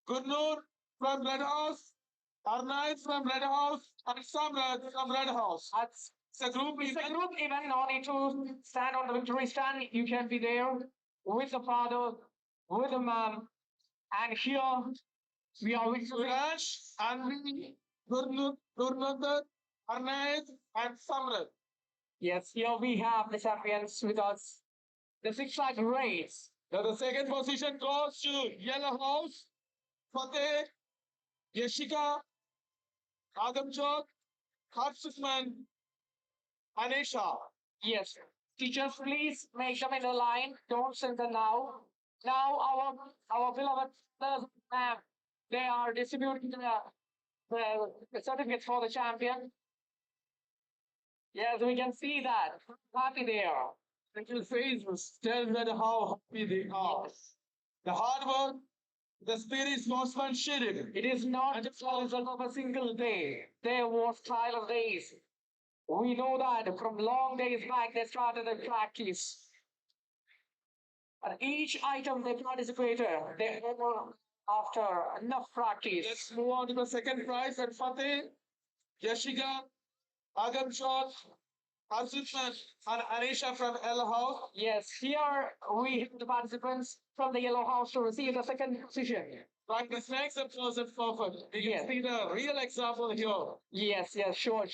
E: Gurnur from Red House, Arnait from Red House, and Samrat from Red House. It's a group
A: It's a
E: event.
A: group event. No need to stand on the victory stand. You can be there with the father, with the mom, and here we are with
E: Suraj, Anvi, Gurnur, Arnait, and Samrat.
A: Yes, here we have the champions with us. The zigzag race.
E: Now the second position goes to Yellow House, Fateh, Yeshika, Adamjot, Harshman, Anisha.
A: Yes. Teachers, please make them in a line. Don't send them now. Now our beloved brothers and ma'am, they are distributing the certificates for the champion. Yes, we can see that. Happy they are.
E: Little face tells that how happy they are. The hard work, the spirit, sportsmanship.
A: It is not just a result of a single day. There was trial days. We know that from long days back they started the practice. And each item they participated, they won after enough practice.
E: Let's move on to the second prize at Fateh, Yashika, Agamshot, Arsuchman, and Anisha from El House.
A: Yes, here we have the participants from the Yellow House to receive the second position.
E: Like this makes the person perfect. You can
A: Yes.
E: see the real example here.
A: Yes, sure.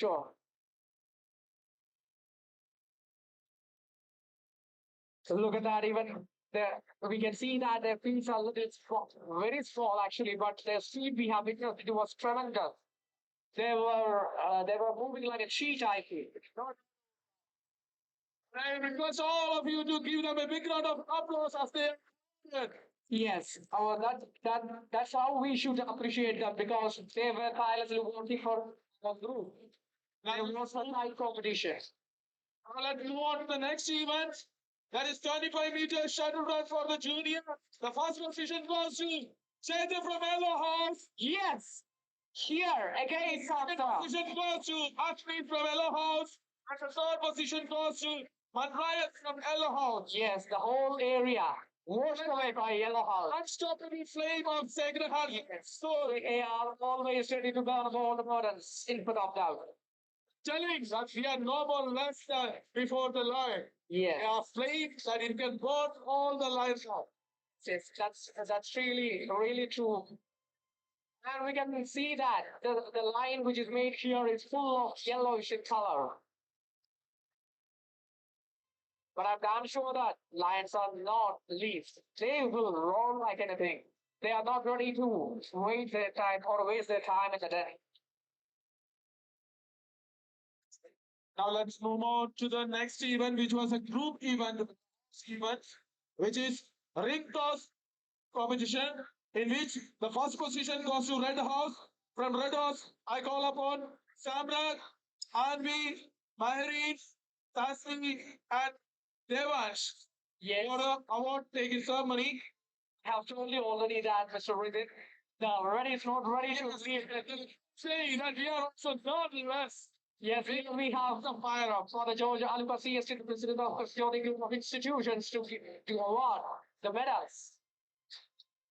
A: So look at that, even we can see that their feet are a little very small actually, but their speed we have witnessed, it was tremendous. They were moving like a cheetah, I feel.
E: I request all of you to give them a big round of applause as they.
A: Yes, that's how we should appreciate them because they were tirelessly working for the group. Now it was a tight competition.
E: Now let's move on to the next event. That is 25 meters shuttle run for the junior. The first position goes to Chaitya from Yellow House.
A: Yes! Here again,
E: Second
A: Santa.
E: position goes to Ashmi from Yellow House. And the third position goes to Manrayat from Yellow House.
A: Yes, the whole area washed away by Yellow House.
E: Unstoppable flame of Sacred Heart.
A: So they are always ready to burn all the burdens, input of doubt.
E: Telling that we are no more less than before the Lord. They
A: Yeah,
E: are flames that it can burn all the lives out.
A: yes, that's really true. And we can see that the line which is made here is full of yellowish in color. But I'm damn sure that lions are not leaves. They will roar like anything. They are not ready to wait their time or waste their time in the day.
E: Now let's move on to the next event, which was a group event, which is ring toss competition, in which the first position goes to Red House. From Red House, I call upon Samrat, Anvi, Mahirin, Tasmi, and Devansh
A: Yes,
E: for the award taking ceremony.
A: I have told you already that Mr. Riddick, the ready is not ready to leave.
E: Saying that we are also not less.
A: Yes, we have the fire up for the Georgia Alpha State President of the Joining Group of Institutions to award the medals.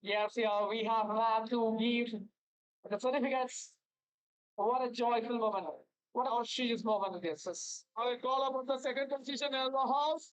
A: Yes, yeah, we have had to give the certificates. What a joyful moment. What a auspicious moment this is.
E: I call upon the second position in the house.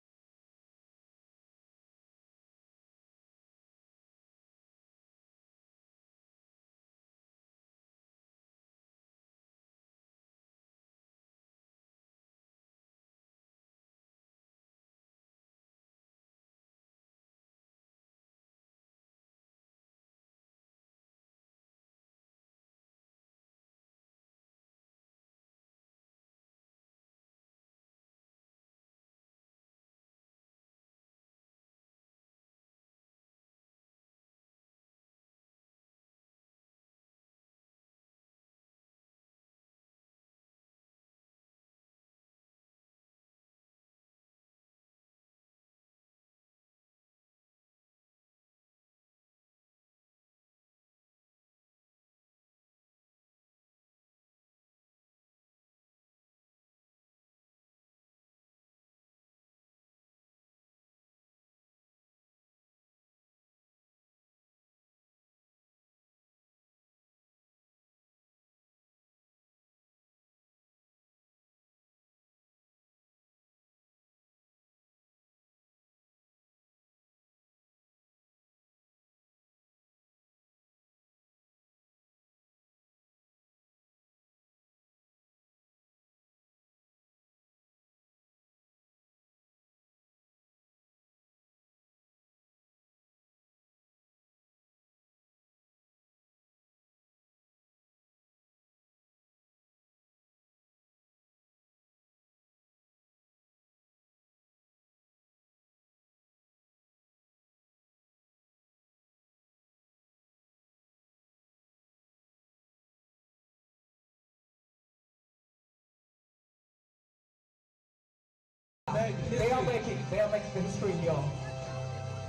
A: They are making the history here.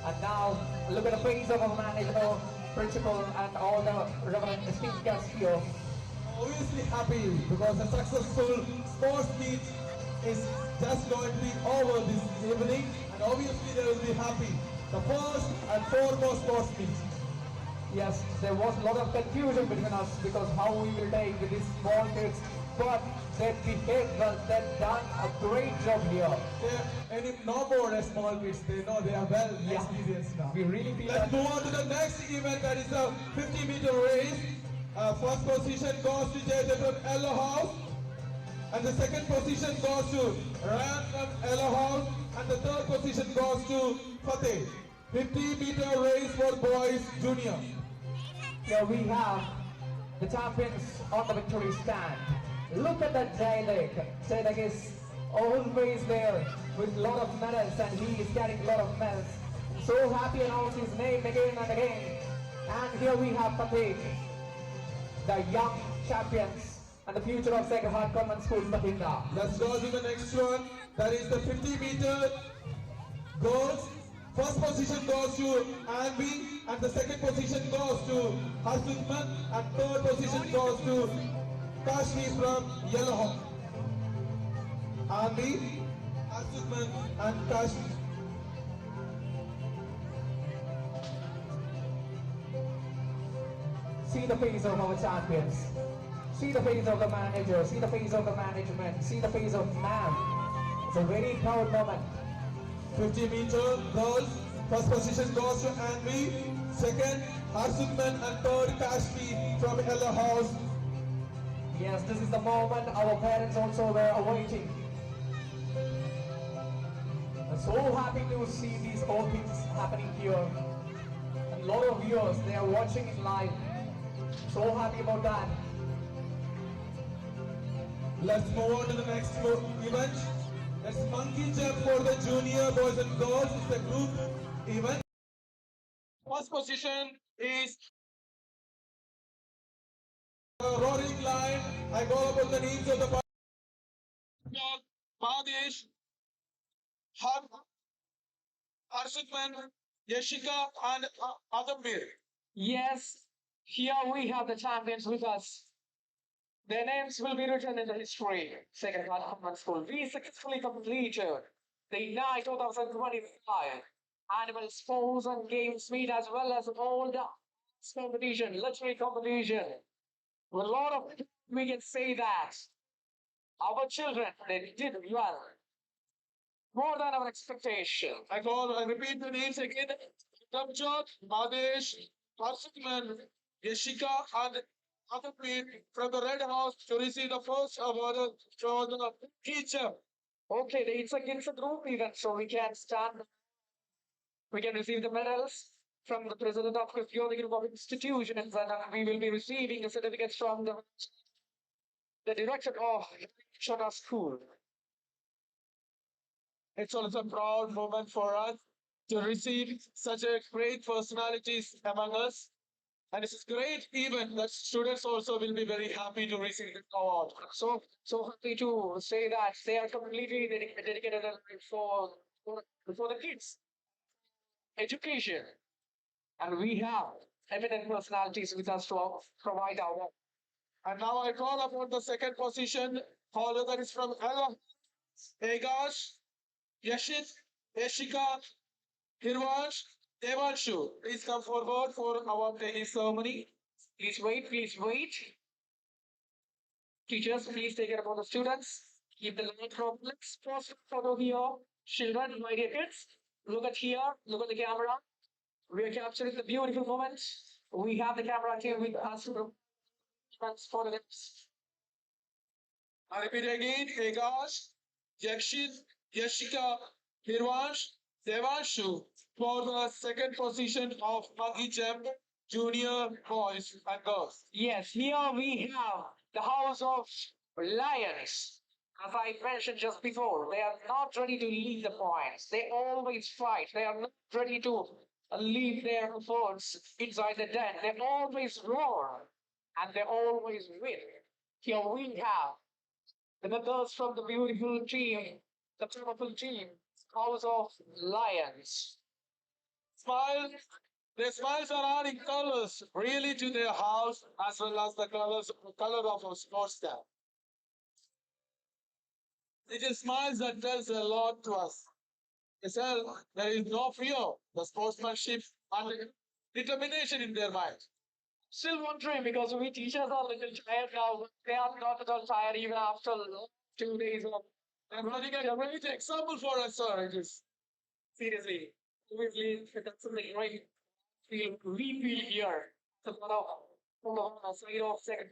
A: And now look at the face of our manager, principal, and all the relevant esteemed guests here.
F: Obviously happy because a successful sports meet is just going to be over this evening, and obviously they will be happy. The first and foremost sports meet.
A: Yes, there was a lot of confusion between us because how we will take with these small kids, but they behaved well, they've done a great job here.
F: No more as small kids, they know they are well
A: Yeah.
F: experienced now.
A: We really feel
F: Let's
A: that.
F: move on to the next event, that is a 50-meter race. First position goes to Jaydev from Yellow House, and the second position goes to Ryan from Yellow House, and the third position goes to Fateh. 50-meter race for boys junior.
A: Here we have the champions on the victory stand. Look at that Jaydev. Jaydev is always there with a lot of medals, and he is carrying a lot of medals. So happy announce his name again and again. And here we have Patrick, the young champions.
G: and the future of Sacred Heart Convent School, Bathinda.
F: Let's go to the next one. That is the 50-meter goals. First position goes to Anvi, and the second position goes to Harsukman, and third position goes to Kashmi from Yellowhawk. Anvi, Harsukman, and Kashmi.
G: See the face of our champions. See the face of the manager. See the face of the management. See the face of man. It's a very proud moment.
F: 50-meter girls. First position goes to Anvi. Second, Harsukman, and third, Kashmi from Ella House.
G: Yes, this is the moment our parents also were awaiting. I'm so happy to see these all things happening here. A lot of viewers, they are watching it live. So happy about that.
F: Let's move on to the next event. That's monkey jump for the junior boys and girls. It's a group event.
E: First position is
F: Roaring line. I call upon the names of the
E: Bangladesh, Harsukman, Yashika, and Adamir.
A: Yes, here we have the champions with us. Their names will be written in the history. Second Class Convent School. We successfully completed the night 2025 annual sports and games meet as well as all the competition, literary competition. With a lot of we can say that our children they did well, more than our expectation.
E: I repeat the names again. Ramjot, Badesh, Harsukman, Yashika, and Adamir from the Red House to receive the first award for the teacher.
A: Okay, it's a group event, so we can stand. We can receive the medals from the president of the group of institutions, and we will be receiving the certificates from the director of Showdowns School.
E: It's also a proud moment for us to receive such a great personalities among us. And it's a great event that students also will be very happy to receive this award.
A: So happy to say that they are completely dedicated for, for the kids education, and we have eminent personalities with us to provide our.
E: And now I call upon the second position holder that is from Ella, Egash, Yashit, Yashika, Hirvansh, Devanshu. Please come forward for our taking ceremony.
A: Please wait, please wait. Teachers, please take care of the students. Keep the line properly. First photo here. Children, my dear kids, look at here, look at the camera. We are capturing the beautiful moment. We have the camera team with us for this.
E: I repeat again, Egash, Yakshit, Yashika, Hirvansh, Devanshu for the second position of Monkey Jump Junior Boys and Girls.
A: Yes, here we have the House of Lions. As I mentioned just before, they are not ready to leave the points. They always fight. They are not ready to leave their efforts inside the den. They always roar and they always win. Here we have the members from the beautiful team, the powerful team, House of Lions.
E: Smiles, their smiles are adding colors really to their house as well as the color of our sports team. It is smiles that tells a lot to us. They tell there is no fear, the sportsmanship and determination in their mind.
A: Still wondering because we teachers are a little tired now. They are not at all tired even after 2 days of.
E: I'm running a great example for us, sir. It is.
A: Seriously, obviously, that's something right. We feel here. So, from the side of second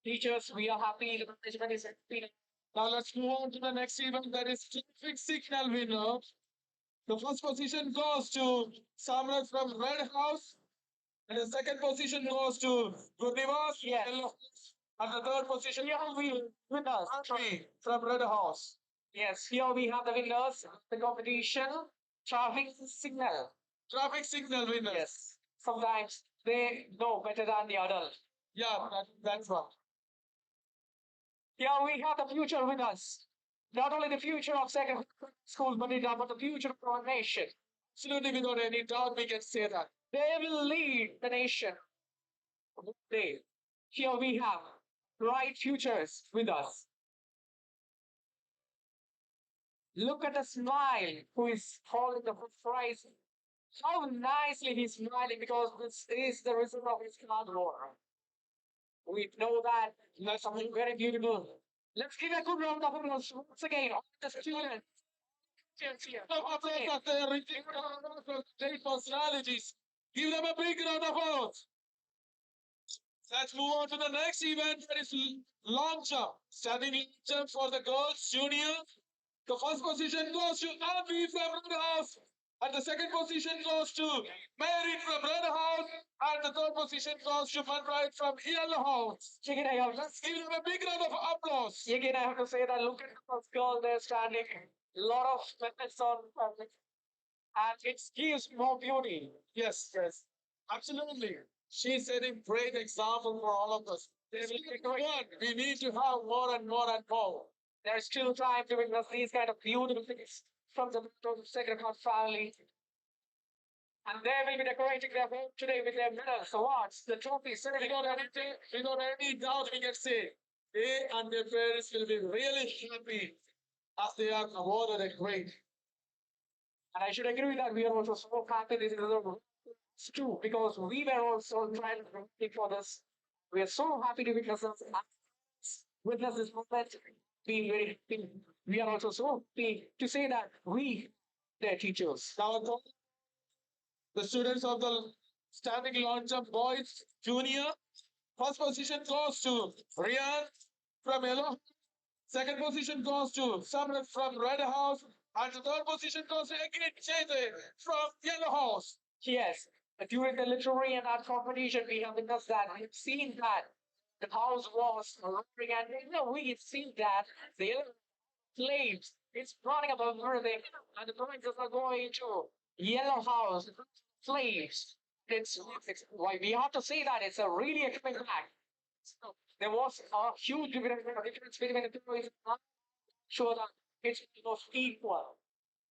A: teachers, we are happy. The management is happy.
E: Now let's move on to the next event that is traffic signal winner. The first position goes to Samrat from Red House. And the second position goes to Gurnivas
A: Yes.
E: Yellow House. And the third position
A: Here we winners.
E: from Red House.
A: Yes, here we have the winners. The competition traffic signal.
E: Traffic signal winners.
A: Yes. Sometimes they know better than the other.
E: Yeah, that's one.
A: Here we have the future with us. Not only the future of second schools, but the future of our nation.
E: Absolutely, without any doubt, we can say that.
A: They will lead the nation one day. Here we have bright futures with us. Look at the smile who is holding the prize. How nicely he's smiling because this is the result of his hard work. We know that that's something very beautiful. Let's give a good round of applause once again all the students. Here.
E: Applause that they're reaching great personalities. Give them a big round of applause. Let's move on to the next event, that is long jump. Standing long jump for the girls junior. The first position goes to Abby from Red House. And the second position goes to Mary from Red House. And the third position goes to Manright from Yellow House.
A: Again, I have
E: Let's give them a big round of applause.
A: again, I have to say that look at the first girl there standing. A lot of methods on public. And it gives more beauty.
E: Yes, yes, absolutely. She's setting great example for all of us.
A: They will be
E: Come
A: great.
E: on, we need to have more and more and more.
A: There's still time to witness these kind of beautiful things from the Sacred Heart family. And they will be decorating their home today with their medals, awards, the trophies,
E: Without any doubt, we can say they and their parents will be really happy as they are awarded a great.
A: And I should agree that we are also so happy this is the too, because we were also trying to wait for this. We are so happy to witness this moment, being very happy. We are also so happy to say that we, their teachers.
E: Now, the students of the standing long jump boys junior, first position goes to Rian from Yellow. Second position goes to Samrat from Red House. And the third position goes to again Jose from Yellow House.
A: Yes, during the literary and art competition, we have witnessed that. We've seen that the house was roaring, and we've seen that the flames it's running above everything, and the prizes are going to Yellow House flames. It's why we have to say that it's a really exciting fact. There was a huge difference between the two. Sure that it was equal.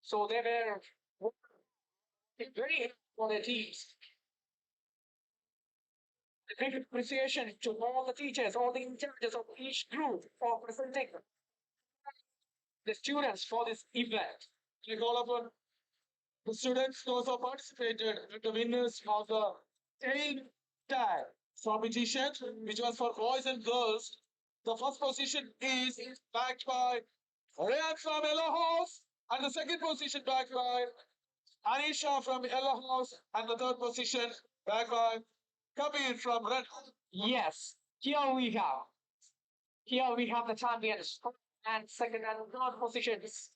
A: So they were very for their teams. A great appreciation to all the teachers, all the in-charges of each group for presenting the students for this event.
E: Like all of the students those who participated and the winners of the tail tag competition, which was for boys and girls. The first position is backed by Ryan from Yellow House, and the second position backed by Anisha from Yellow House, and the third position backed by Kabir from Red House.
A: Yes, here we have the champions and second and third positions.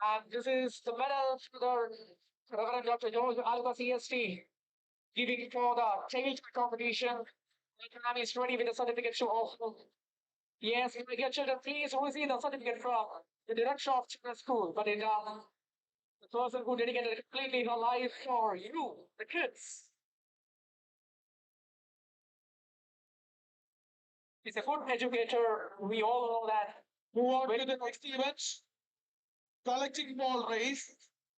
A: And this is the medal to the Reverend Dr. George Alba CST, giving for the tail competition. The is ready with the certificate to offer. Yes, my dear children, please receive the certificate from the director of children's school, but the person who dedicated completely her life for you, the kids. He's a good educator. We all know that.
E: Move on to the next event. Collecting ball race.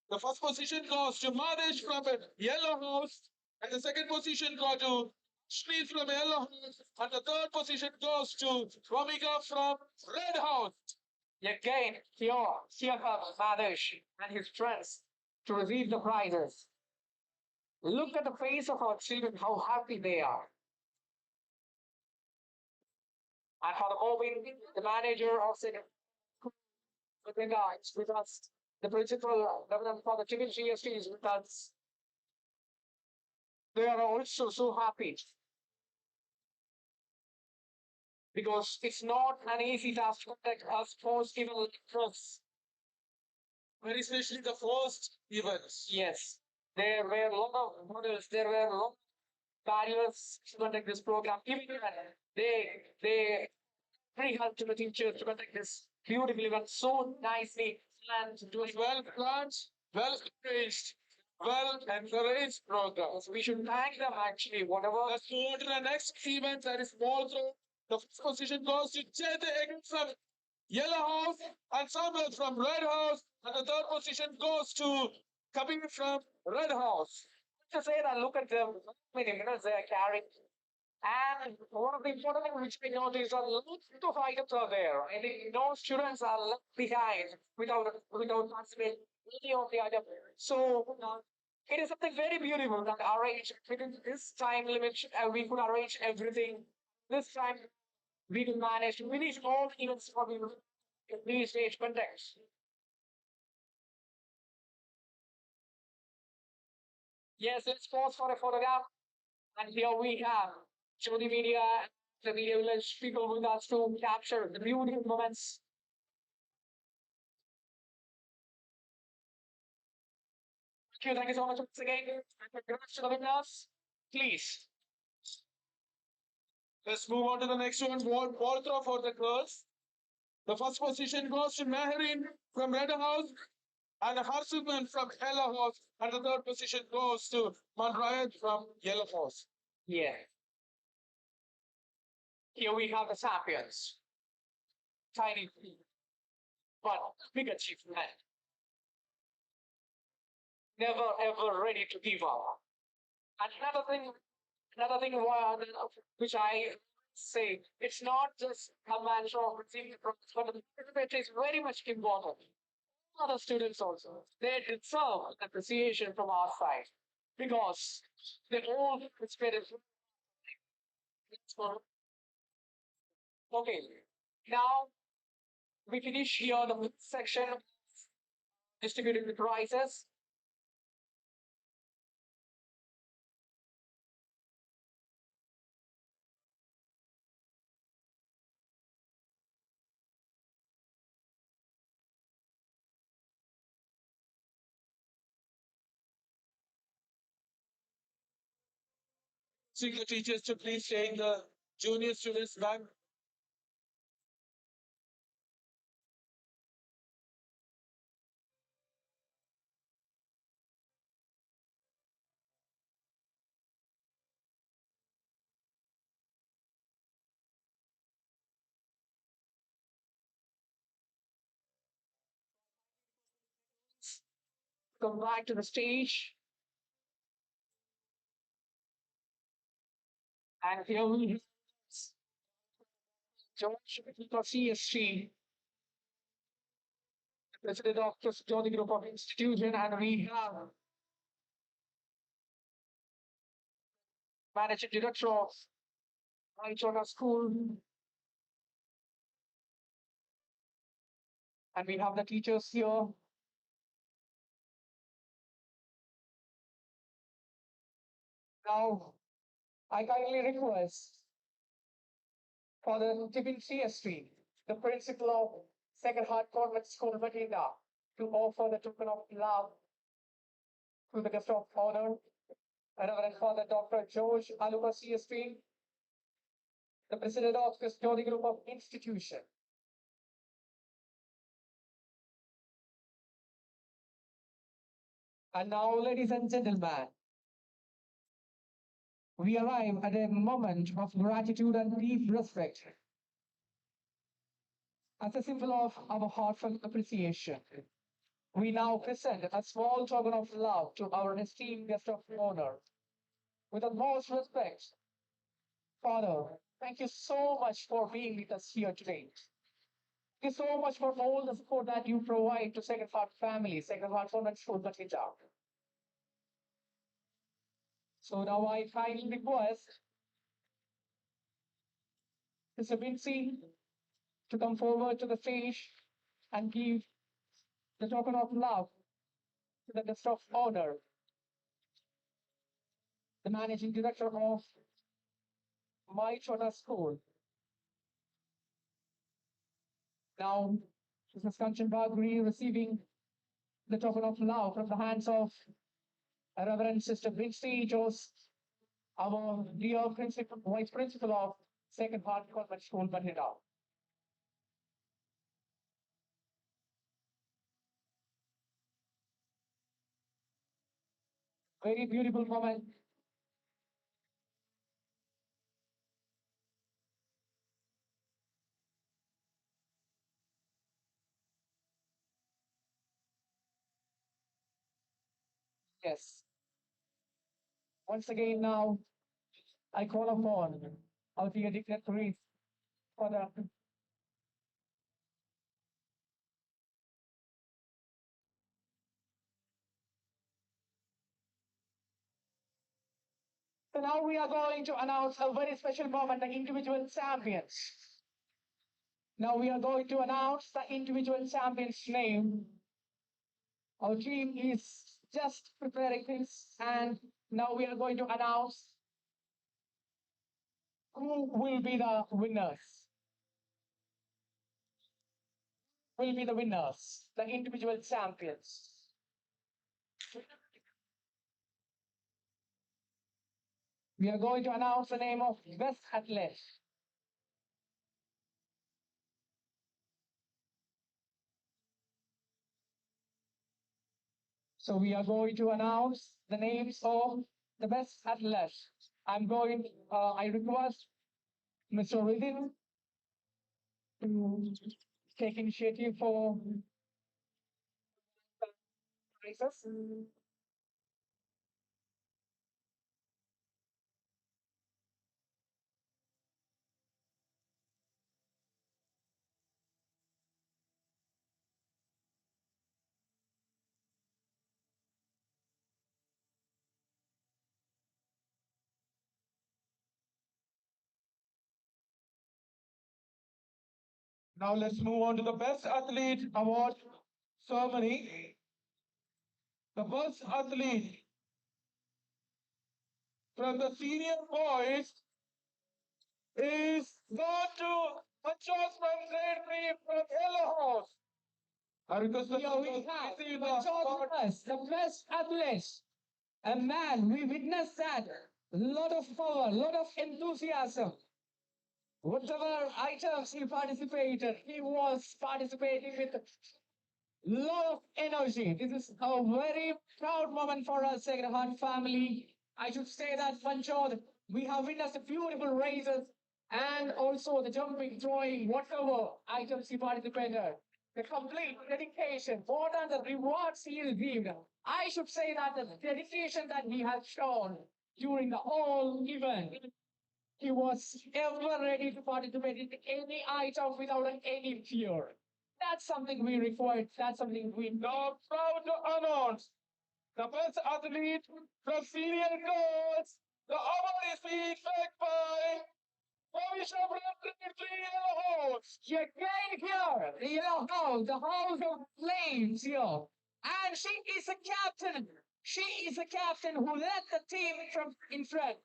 E: The first position goes to Madesh from Yellow House, and the second position goes to Shri from Yellow House, and the third position goes to Ramika from Red House.
A: Again, here comes Madesh and his friends to receive the prizes. Look at the face of our children, how happy they are. And for the moment, the manager of Bathinda is with us. The principal for the chicken GST is with us. They are also so happy because it's not an easy task to protect us first even first.
E: Very especially the first events.
A: Yes, there were a lot of models, there were a lot of barriers to conduct this program. Even they very help to the teachers to conduct this beautiful event so nicely and
E: It was well planned, well arranged, well encouraged program.
A: we should thank them actually, whatever.
E: Let's move on to the next event, that is ball throw. The first position goes to Jade Egan from Yellow House and Samuel from Red House. And the third position goes to Kabir from Red House. To say that, look at them, how many minutes they are carrying. And one of the important things which we notice are lots of items are there. I think no students are left behind without participating in any of the items. So it is something very beautiful that arranged within this time limit. We could arrange everything. This time we can manage to finish all the events for the these stage context. Yes, let's pause for a photograph. And here we have show the media, the media village people with us to capture the beautiful moments. Thank you so much once again. And congrats to the winners. Please, let's move on to the next one. Ball throw for the girls. The first position goes to Meherin from Red House and Harsuman from Yellow House. And the third position goes to Manrayat from Yellow House. Yeah. Here we have the champions. Tiny but big achievement. Never ever ready to give up. And another thing which I say, it's not just a matter of receiving products, but the participation is very much important. Other students also, they deserve appreciation from our side because they all participated. Okay, now we finish here the section distributing the prizes. Senior teachers to please take the junior students back. Come back to the stage. And here we have George of CSC, president of the Jodi Group of Institution, and we have managing director of Marichona School, and we have the teachers here. Now, I kindly request for the Tiffin CSC, the principal of Sacred Heart Convent School, Bathinda, to offer the token of love to the guest of honor, Reverend Father Dr. George Aluka CSP, the president of the Jodi Group of Institution. And now, ladies and gentlemen, we arrive at a moment of gratitude and deep respect as a symbol of our heartfelt appreciation. We now present a small token of love to our esteemed guest of honor. With the most respect, Father, thank you so much for being with us here today. Thank you so much for all the support that you provide to Sacred Heart family, Sacred Heart Convent School, Bathinda. So now I kindly request Mr. Vinci to come forward to the stage and give the token of love to the guest of honor, the managing director of My Chota School. Now, Mrs. Kanchan Bagri receiving the token of love from the hands of Reverend Sister Vinci Jos, our dear principal, vice principal of Sacred Heart Convent School, Bathinda. Very beautiful moment.
A: Yes. Once again, now I call upon our dear dignitaries for the. So now we are going to announce a very special moment, the individual champions. Now we are going to announce the individual champion's name. Our team is just preparing things, and now we are going to announce who will be the winners. Will be the winners, the individual champions. We are going to announce the name of best athlete. So we are going to announce the names of the best athletes. I request Mr. Ridin to take initiative for prizes.
E: Now let's move on to the Best Athlete Award ceremony. The best athlete from the senior boys is gone to Manchos from grade 3 from Yellow House. I request the
A: Here we have the best athlete. A man, we witnessed that. A lot of power, a lot of enthusiasm. Whatever items he participated, he was participating with lot of energy. This is a very proud moment for us, Sacred Heart family. I should say that Panchod, we have witnessed beautiful races and also the jumping, throwing, whatever items he participated. The complete dedication, more than the rewards he received. I should say that the dedication that he has shown during the whole event, he was ever ready to participate in any item without any fear. That's something we require. That's something we know.
E: now proud to announce the best athlete from senior girls. The award is being backed by Provision from grade 3 Yellow House.
A: Again here, the yellow house, the house of flames here. And she is a captain. She is a captain who led the team from in front.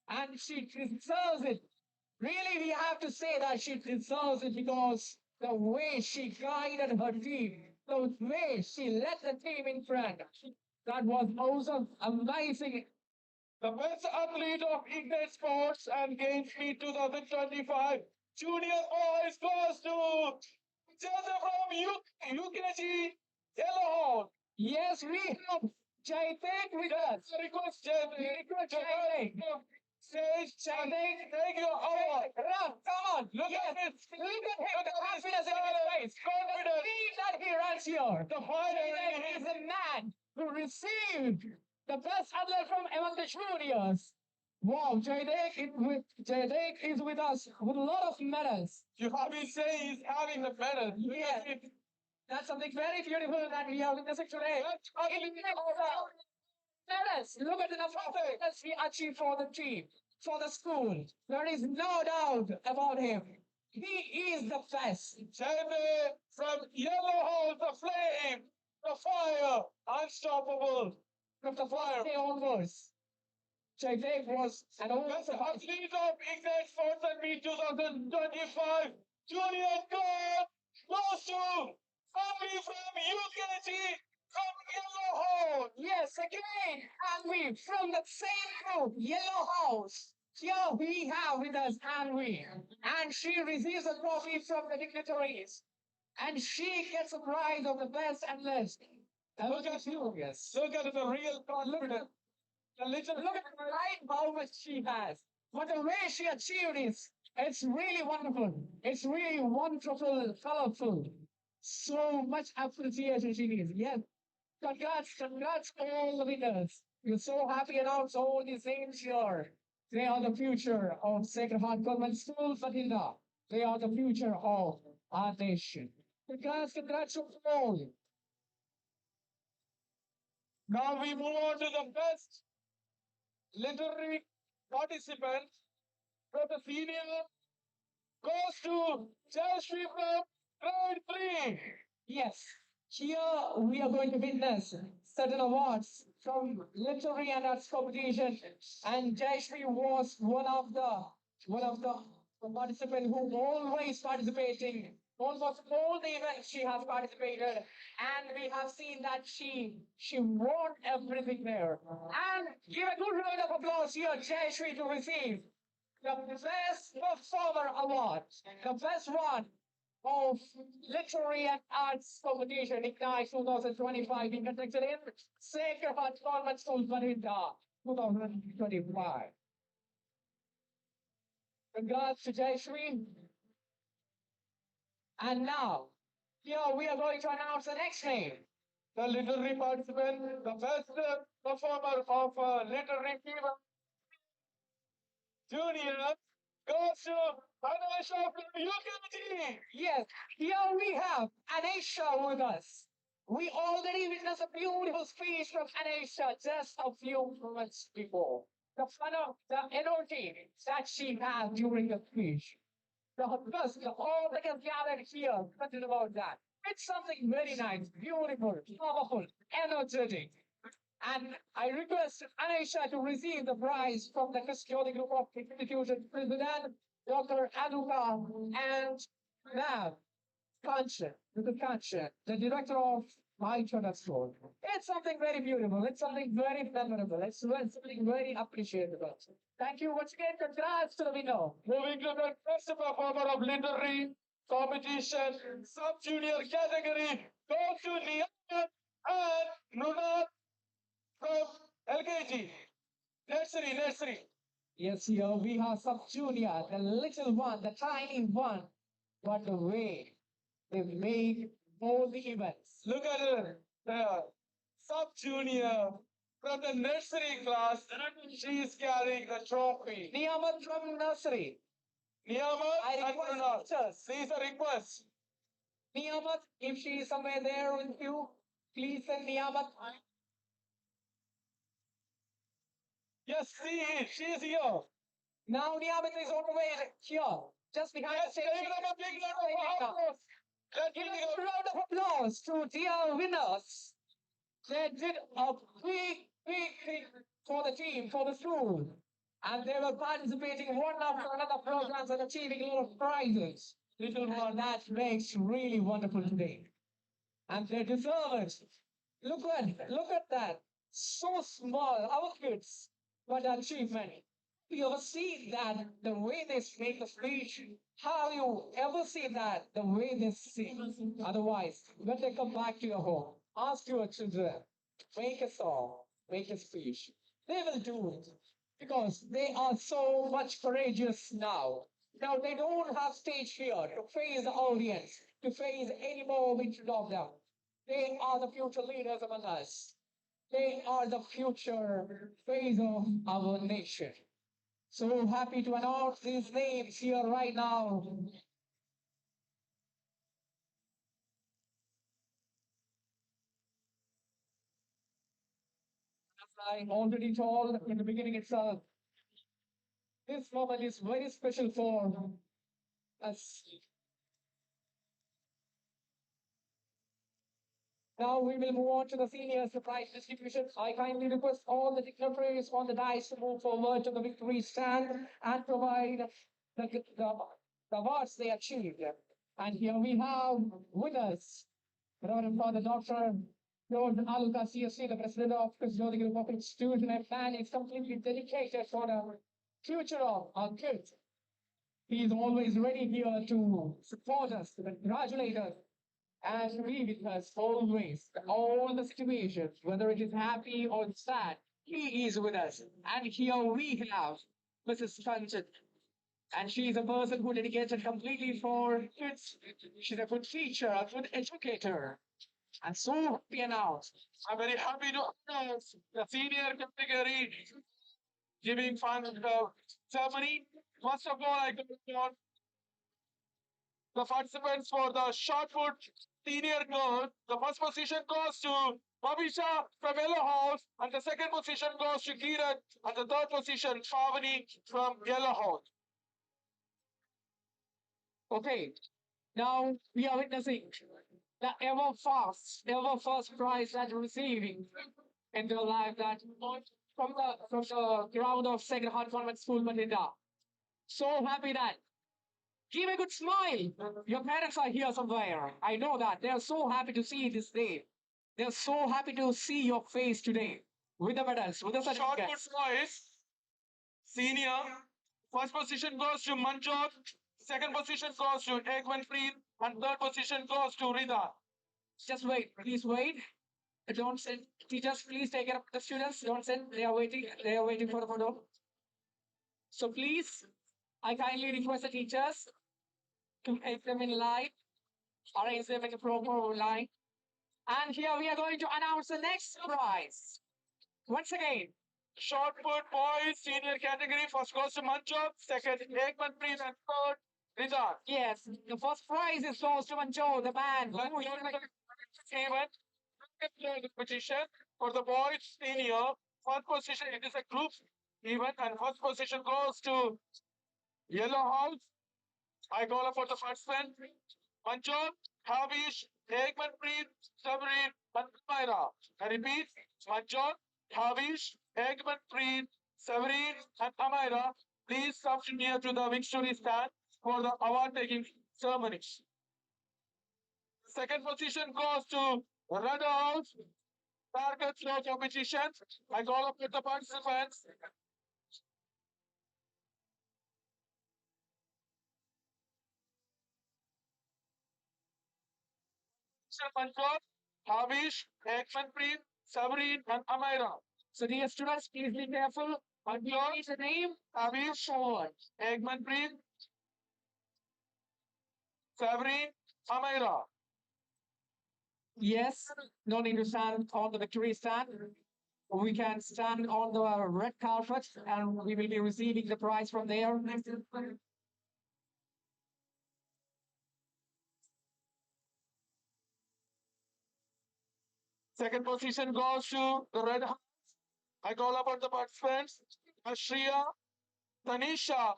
A: And she deserves it. Really, we have to say that she deserves it because the way she guided her team, the way she led the team in front, that was awesome, amazing.
E: The best athlete of Ignite Sports and Games Meet 2025 Junior Boys goes to Joseph from UKG Yellow House.
A: Yes, we have Jaitek with us.
E: Request Jaitek. Stage Jaitek, take your award.
A: Ram, come on.
E: Look
A: Yes.
E: at it.
A: Look at him, the confidence in his face.
E: Confidence.
A: See that he runs here.
E: The fire
A: Jaitek is a man who received the best athlete from among the juniors. Wow, Jaitek is with us with a lot of medals.
E: You have been saying he's having the medal.
A: Yeah. That's something very beautiful that we have witnessed today. Medals. Look at the number of medals he achieved for the team, for the school. There is no doubt about him. He is the best.
E: Jamie from Yellow House, the flame, the fire, unstoppable.
A: From the first day onwards, Jaitek was an
E: Best
A: awesome
E: athlete of Ignite Sports and Meet 2025 Junior Gold goes to Family from UKG from Yellow House.
A: Yes, again, Anvi from the same group, Yellow House. Here we have with us Anvi, and she receives a trophy from the dignitaries, and she gets a prize of the best and best.
E: Look at you.
A: Yes.
E: Look at the real confidence.
A: Look at the right how much she has. But the way she achieved is, it's really wonderful. It's really wonderful, colorful. So much appreciation she needs. Yes. Congrats, all the winners. We're so happy to announce all these names here. They are the future of Sacred Heart Convent School, Bathinda. They are the future of our nation. Congrats to all. Now we move on to the best literary participant from the senior goes to Jayashree from grade 3. Yes, here we are going to witness certain awards from literary and arts competition, and Jayashree was one of the participants who always participating. Almost all the events she has participated, and we have seen that she won everything there. And give a good round of applause here, Jayashree, to receive the Best Performer Award, the best one of Literary and Arts Competition Ignite 2025 being conducted in Sacred Heart Convent School, Bathinda, 2025. Congrats to Jayashree. And now, here we are going to announce the next name. The literary participant, the best performer of literary fever Junior goes to Anisha from UKG. Yes, here we have Anisha with us. We already witnessed a beautiful speech from Anisha just a few moments before. The fun of the energy that she had during the speech. The best, all that is gathered here, thinking about that. It's something very nice, beautiful, powerful, energetic. And I request Anisha to receive the prize from the Christiani Group of Institutions President, Dr. Anuka, and Nav Kanchan, Mr. Kanchan, the director of My Chota Store. It's something very beautiful. It's something very memorable. It's something very appreciable. Thank you once again. Congrats to the winner. Moving to the best performer of literary competition, sub-junior category, goes to Liana and Nunat from LKG. Nursery. Yes, here we have sub junior, the little one, the tiny one. But the way they make all the events. Look at her there. Sub junior from the nursery class. She is carrying the trophy. Niyamat from nursery. Niyamat and Pranal. Please a request. Niyamat, if she is somewhere there with you, please send Niyamat. Yes, she is here. Now Niyamat is on the way here. Just behind the stage. Give them a big round of applause. Give them a round of applause to dear winners. They did a big thing for the team, for the school. And they were participating one after another programs and achieving a lot of prizes. Little one, that makes really wonderful today. And they deserve it. Look at that. So small, our kids, but achievement. You ever see that the way they make the speech? How you ever see that the way they sing? Otherwise, when they come back to your home, ask your children, make a song, make a speech. They will do it because they are so much courageous now. Now they don't have stage fear to face the audience, to face any more which of them. They are the future leaders among us. They are the future face of our nation. So happy to announce these names here right now. As I already told in the beginning itself, this moment is very special for us. Now we will move on to the senior surprise distribution. I kindly request all the dignitaries on the dais to move forward to the victory stand and provide the awards they achieved. And here we have winners. Reverend Father Dr. George Aluka, CSC, the president of Christian Group of Institution, and man is completely dedicated for the future of our kids. He is always ready here to support us, to congratulate us, and be with us always, all the situations, whether it is happy or sad, he is with us. And here we have Mrs. Kanchan. And she is a person who dedicated completely for kids. She's a good teacher, a good educator. And so happy announced.
E: I'm very happy to announce the senior category giving final ceremony. First of all, I call the participants for the shot put senior girls. The first position goes to Babisha from Yellow House, and the second position goes to Kiran, and the third position, Pavani from Yellow House.
A: Okay, now we are witnessing the ever first prize that we're receiving in their life that from the ground of Sacred Heart Convent School, Bathinda. So happy that give a good smile. Your parents are here somewhere. I know that. They are so happy to see this day. They're so happy to see your face today with the medals, with the
E: Shot put
A: certificates.
E: boys, senior. First position goes to Manjot, second position goes to Ekmanpreet, and third position goes to Rida.
A: Just wait, please wait. Don't send teachers, please take care of the students. Don't send. They are waiting for the photo. So please, I kindly request the teachers to make them in line, arrange them in a proper line. And here we are going to announce the next prize. Once again,
E: Shot put boys, senior category. First goes to Manjot, second Ekmanpreet, and third Rida.
A: yes, the first prize is goes to Manjo, the man.
E: Even competition for the boys senior. First position, it is a group event, and first position goes to Yellow House. I call up for the first one. Manjot, Havish, Ekmanpreet, Sabreen, and Myra. I repeat, Manjot, Havish, Ekmanpreet, Sabreen, and Amira. Please come near to the victory stand for the award taking ceremony. Second position goes to Red House target throw competition. I call up with the participants. Manjot, Havish, Ekmanpreet, Sabreen, and Amira.
A: So dear students, please be careful. And we
E: Manjot,
A: need the name
E: Havish,
A: forward.
E: Ekmanpreet, Sabreen, Amira.
A: Yes, no need to stand on the victory stand. We can stand on the red carpet and we will be receiving the prize from there.
E: Second position goes to the Red House. I call upon the participants. Ashriya, Tanisha,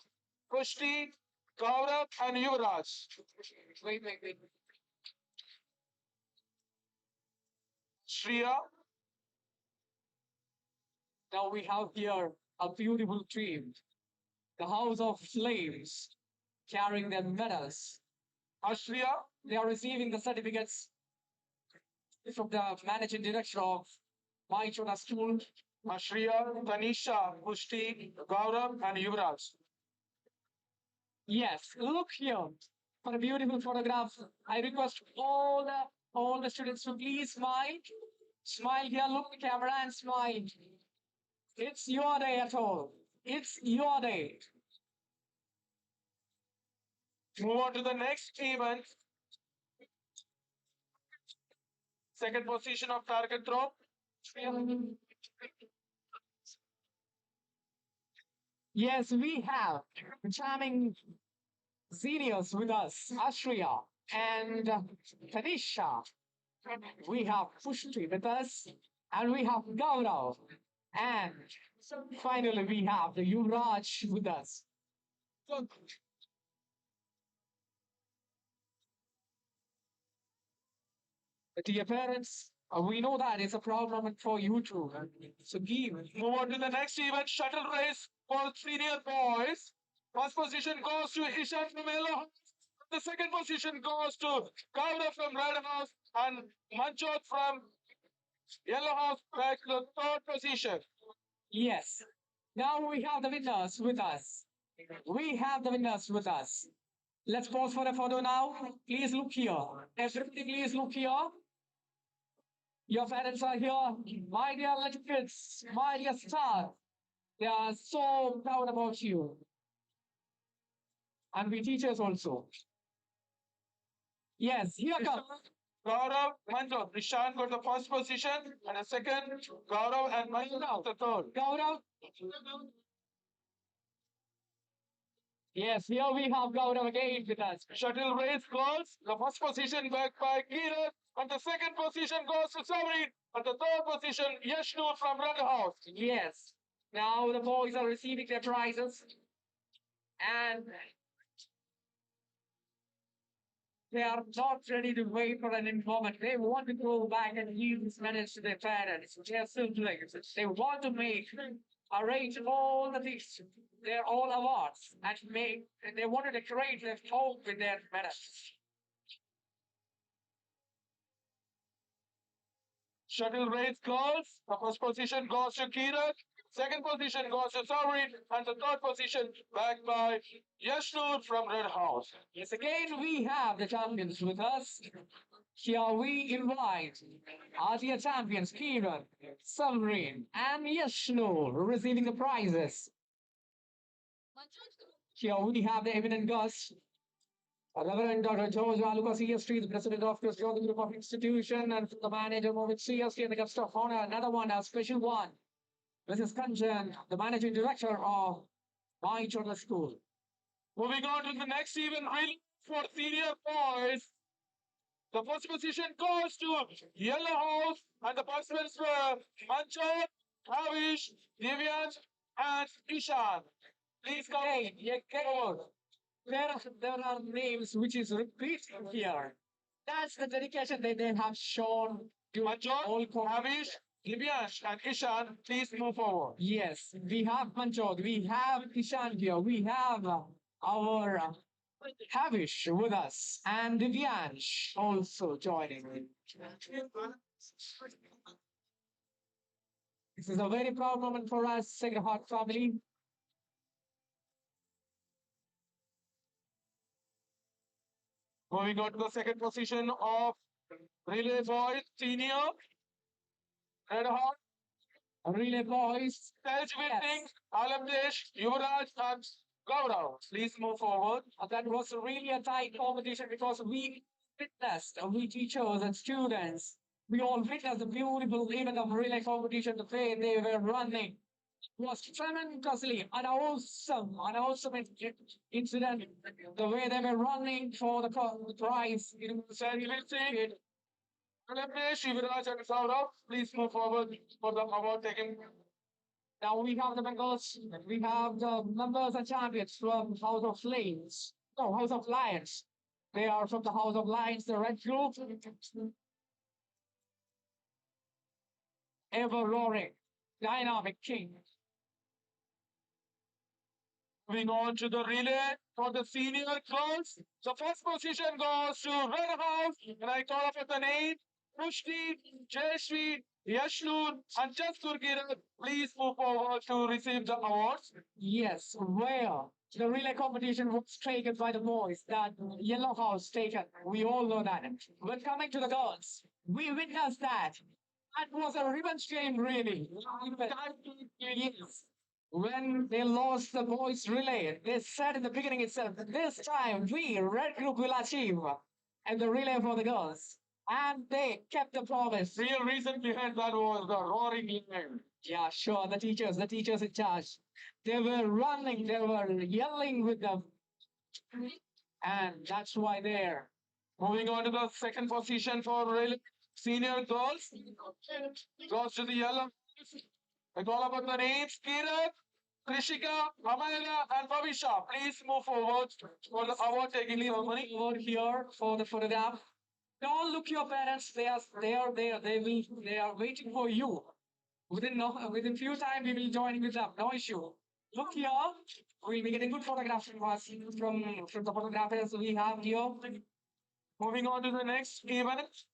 E: Pushti, Gaurav, and Yuvraj.
A: Wait.
E: Shriya,
A: Now we have here a beautiful team, the House of Flames, carrying their medals.
E: Ashriya,
A: They are receiving the certificates from the managing director of My Chota School.
E: Ashriya, Tanisha, Pushti, Gaurav, and Yuvraj.
A: Yes, look here for a beautiful photograph. I request all the students to please smile. Smile here, look at the camera and smile. It's your day at all. It's your day.
E: Move on to the next event. Second position of target throw.
A: Yes, we have charming seniors with us, Ashriya and Tanisha. We have Pushti with us, and we have Gaurav. And finally, we have the Yuvraj with us. Dear parents, we know that it's a problem for you too. So give.
E: Move on to the next event. Shuttle race for senior boys. First position goes to Ishan from Yellow House. The second position goes to Gaurav from Red House and Manjot from Yellow House back to the third position.
A: Yes. Now we have the winners with us. We have the winners with us. Let's pause for a photo now. Please look here. Everybody, please look here. Your parents are here. My dear little kids, my dear stars. They are so proud about you. And we teachers also. Yes, here comes.
E: Gaurav, Manjot. Ishan got the first position, and the second, Gaurav and Manjot the third.
A: Gaurav. Yes, here we have Gaurav again with us.
E: Shuttle race goes. The first position back by Kiran, and the second position goes to Sabrine, and the third position, Yashnu from Red House.
A: Yes. Now the boys are receiving their prizes. And they are not ready to wait for an moment. They want to go back and give this message to their parents. They are still doing it. They want to arrange all the things, their all awards, and they want to decorate their home with their medals.
E: Shuttle race goes. The first position goes to Kiran. Second position goes to Sabrine, and the third position back by Yashnu from Red House.
A: Yes, again we have the champions with us. Here we invite Asia champions Kiran, Samreen, and Yashnu receiving the prizes. Here we have the eminent guest, Reverend Dr. George Valuka, CST, the president of the Georgia Group of Institution, and the manager of CST and the guest of honor, another one, a special one. Mrs. Kanchan, the managing director of my children's school.
E: Moving on to the next event, really for senior boys. The first position goes to Yellow House, and the participants were Manchot, Kavish, Divyansh, and Ishan. Please come forward.
A: There are names which is repeated here. That's the dedication that they have shown to
E: Manchot,
A: all
E: Kavish, Divyansh, and Ishan, please move forward.
A: Yes, we have Manchod, we have Ishan here, we have our Havish with us, and Divyansh also joining. This is a very proud moment for us, Sacred Heart family.
E: Moving on to the second position of Relay Boys Senior. Red Hot,
A: Relay boys,
E: celebrating Alamdesh, Yuvraj, and Gaurav. Please move forward.
A: that was really a tight competition because we witnessed, we teachers and students, we all witnessed the beautiful event of relay competition, the way they were running. It was tremendously an awesome incident. The way they were running for the prize. It was
E: Celebrating Alamdesh, Yuvraj, and Gaurav. Please move forward for the award taking.
A: Now we have the Bengals, we have the members and champions from House of Flames. No, House of Lions. They are from the House of Lions, the red group. Ever roaring, dynamic king.
E: Moving on to the relay for the senior girls. The first position goes to Red House, and I call up the name Pushti, Jayashri, Yashnu, and Jasturkiran. Please move forward to receive the awards.
A: Yes, where the relay competition was taken by the boys, that yellow house taken. We all know that. But coming to the girls, we witnessed that. That was a revenge game, really. Yes. When they lost the boys' relay, they said in the beginning itself that this time we, Red Group, will achieve and the relay for the girls. And they kept the promise.
E: Real reason behind that was the roaring lion.
A: Yeah, sure. The teachers in charge. They were running, they were yelling with them. And that's why they're
E: Moving on to the second position for relay senior girls. Goes to the yellow. I call upon the names Kiran, Krishika, Amalya, and Bhavisha. Please move forward for the award taking ceremony.
A: over here for the photograph. Don't look your parents. They are there. They are waiting for you. Within few time we will join with them. No issue. Look here. We'll be getting good photographs from us from the photographers we have here.
E: Moving on to the next event.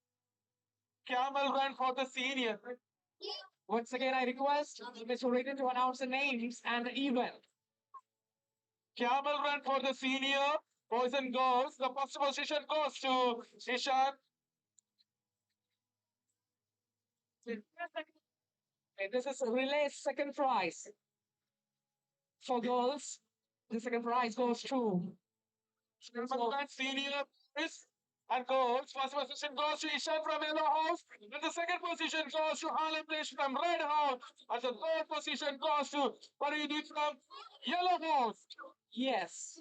E: Camel run for the senior.
A: Once again, I request Mr. Regan to announce the names and the event.
E: Camel run for the senior boys and girls. The first position goes to Ishan.
A: Okay, this is relay second prize. For girls, the second prize goes to
E: Senior boys. and goes. First position goes to Ishan from Yellow House. And the second position goes to Alamdesh from Red House. And the third position goes to Paridi from Yellow House.
A: Yes.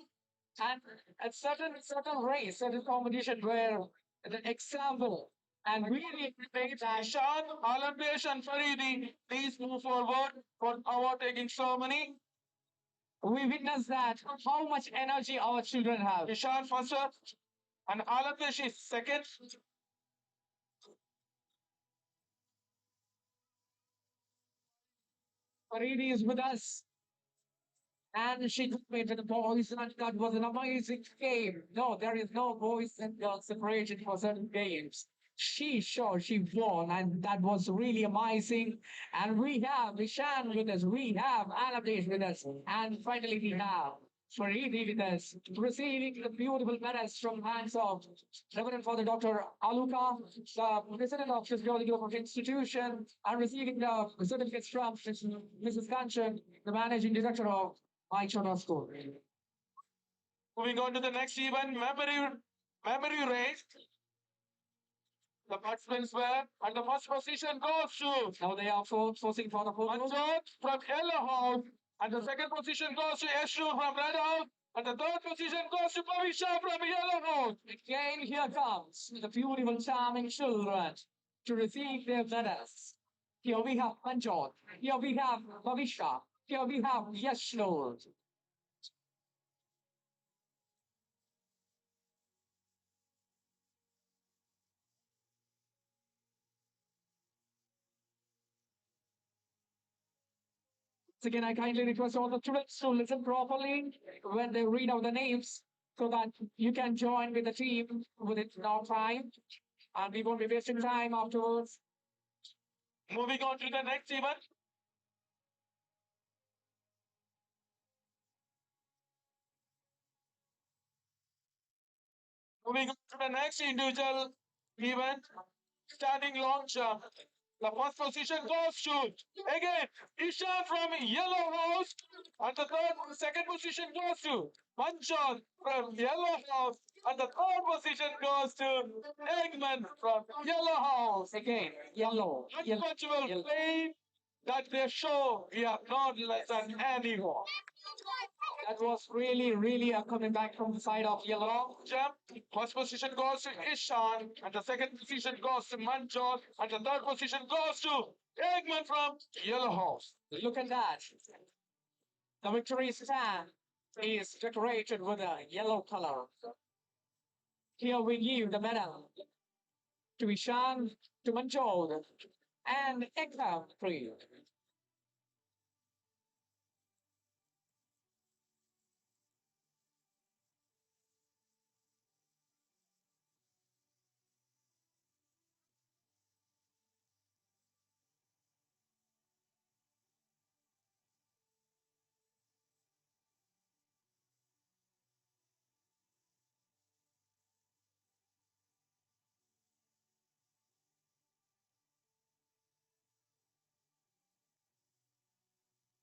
A: And at certain race, certain competition where the example and really make that
E: Ishan, Alamdesh, and Faridi, please move forward for our taking ceremony.
A: we witness that how much energy our children have.
E: Ishan first up, and Alamdesh is second.
A: Faridi is with us. And she took me to the boys, and that was an amazing game. No, there is no boys and girls separation for certain games. She won, and that was really amazing. And we have Ishan with us, we have Alabdesh with us, and finally we have Faridi with us, receiving the beautiful medals from hands of Reverend Father Dr. Aluka, the president of Physiology Group of Institution, and receiving the certificates from Mrs. Kanchan, the managing director of I Chona School.
E: Moving on to the next event, memory race. The participants were, and the first position goes to.
A: Now they are forcing for the photo.
E: Manjot from Yellow House, and the second position goes to Yeshu from Red House, and the third position goes to Pavisha from Yellow House.
A: Again, here comes the beautiful, charming children to receive their medals. Here we have Manjot. Here we have Bhavisha. Here we have Yashno. Once again, I kindly request all the students to listen properly when they read out the names so that you can join with the team within no time. And we won't be wasting time afterwards.
E: Moving on to the next event. Moving on to the next individual event, standing long jump. The first position goes to, again, Ishan from Yellow House. And the second position goes to Manchon from Yellow House. And the third position goes to Eggman from Yellow House.
A: Again, yellow.
E: Untouchable play that they show we are not less than anyone.
A: That was really coming back from the side of yellow.
E: Jump. First position goes to Ishan, and the second position goes to Manjot, and the third position goes to Eggman from Yellow House.
A: Look at that. The victory stand is decorated with a yellow color. Here we give the medal to Ishan, to Manjot, and Ekram Priya.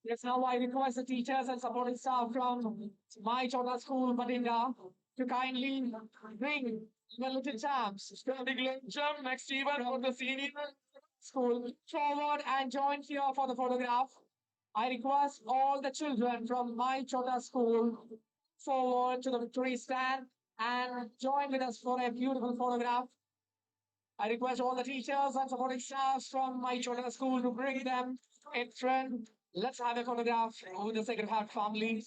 A: Yes, now I request the teachers and supporting staff from my Chota school, Bathinda, to kindly bring the little champs
E: Standing long jump, next event for the senior.
A: school forward and join here for the photograph. I request all the children from my Chota school forward to the victory stand and join with us for a beautiful photograph. I request all the teachers and supporting staffs from my Chota school to bring them in front. Let's have a photograph with the Sacred Heart family.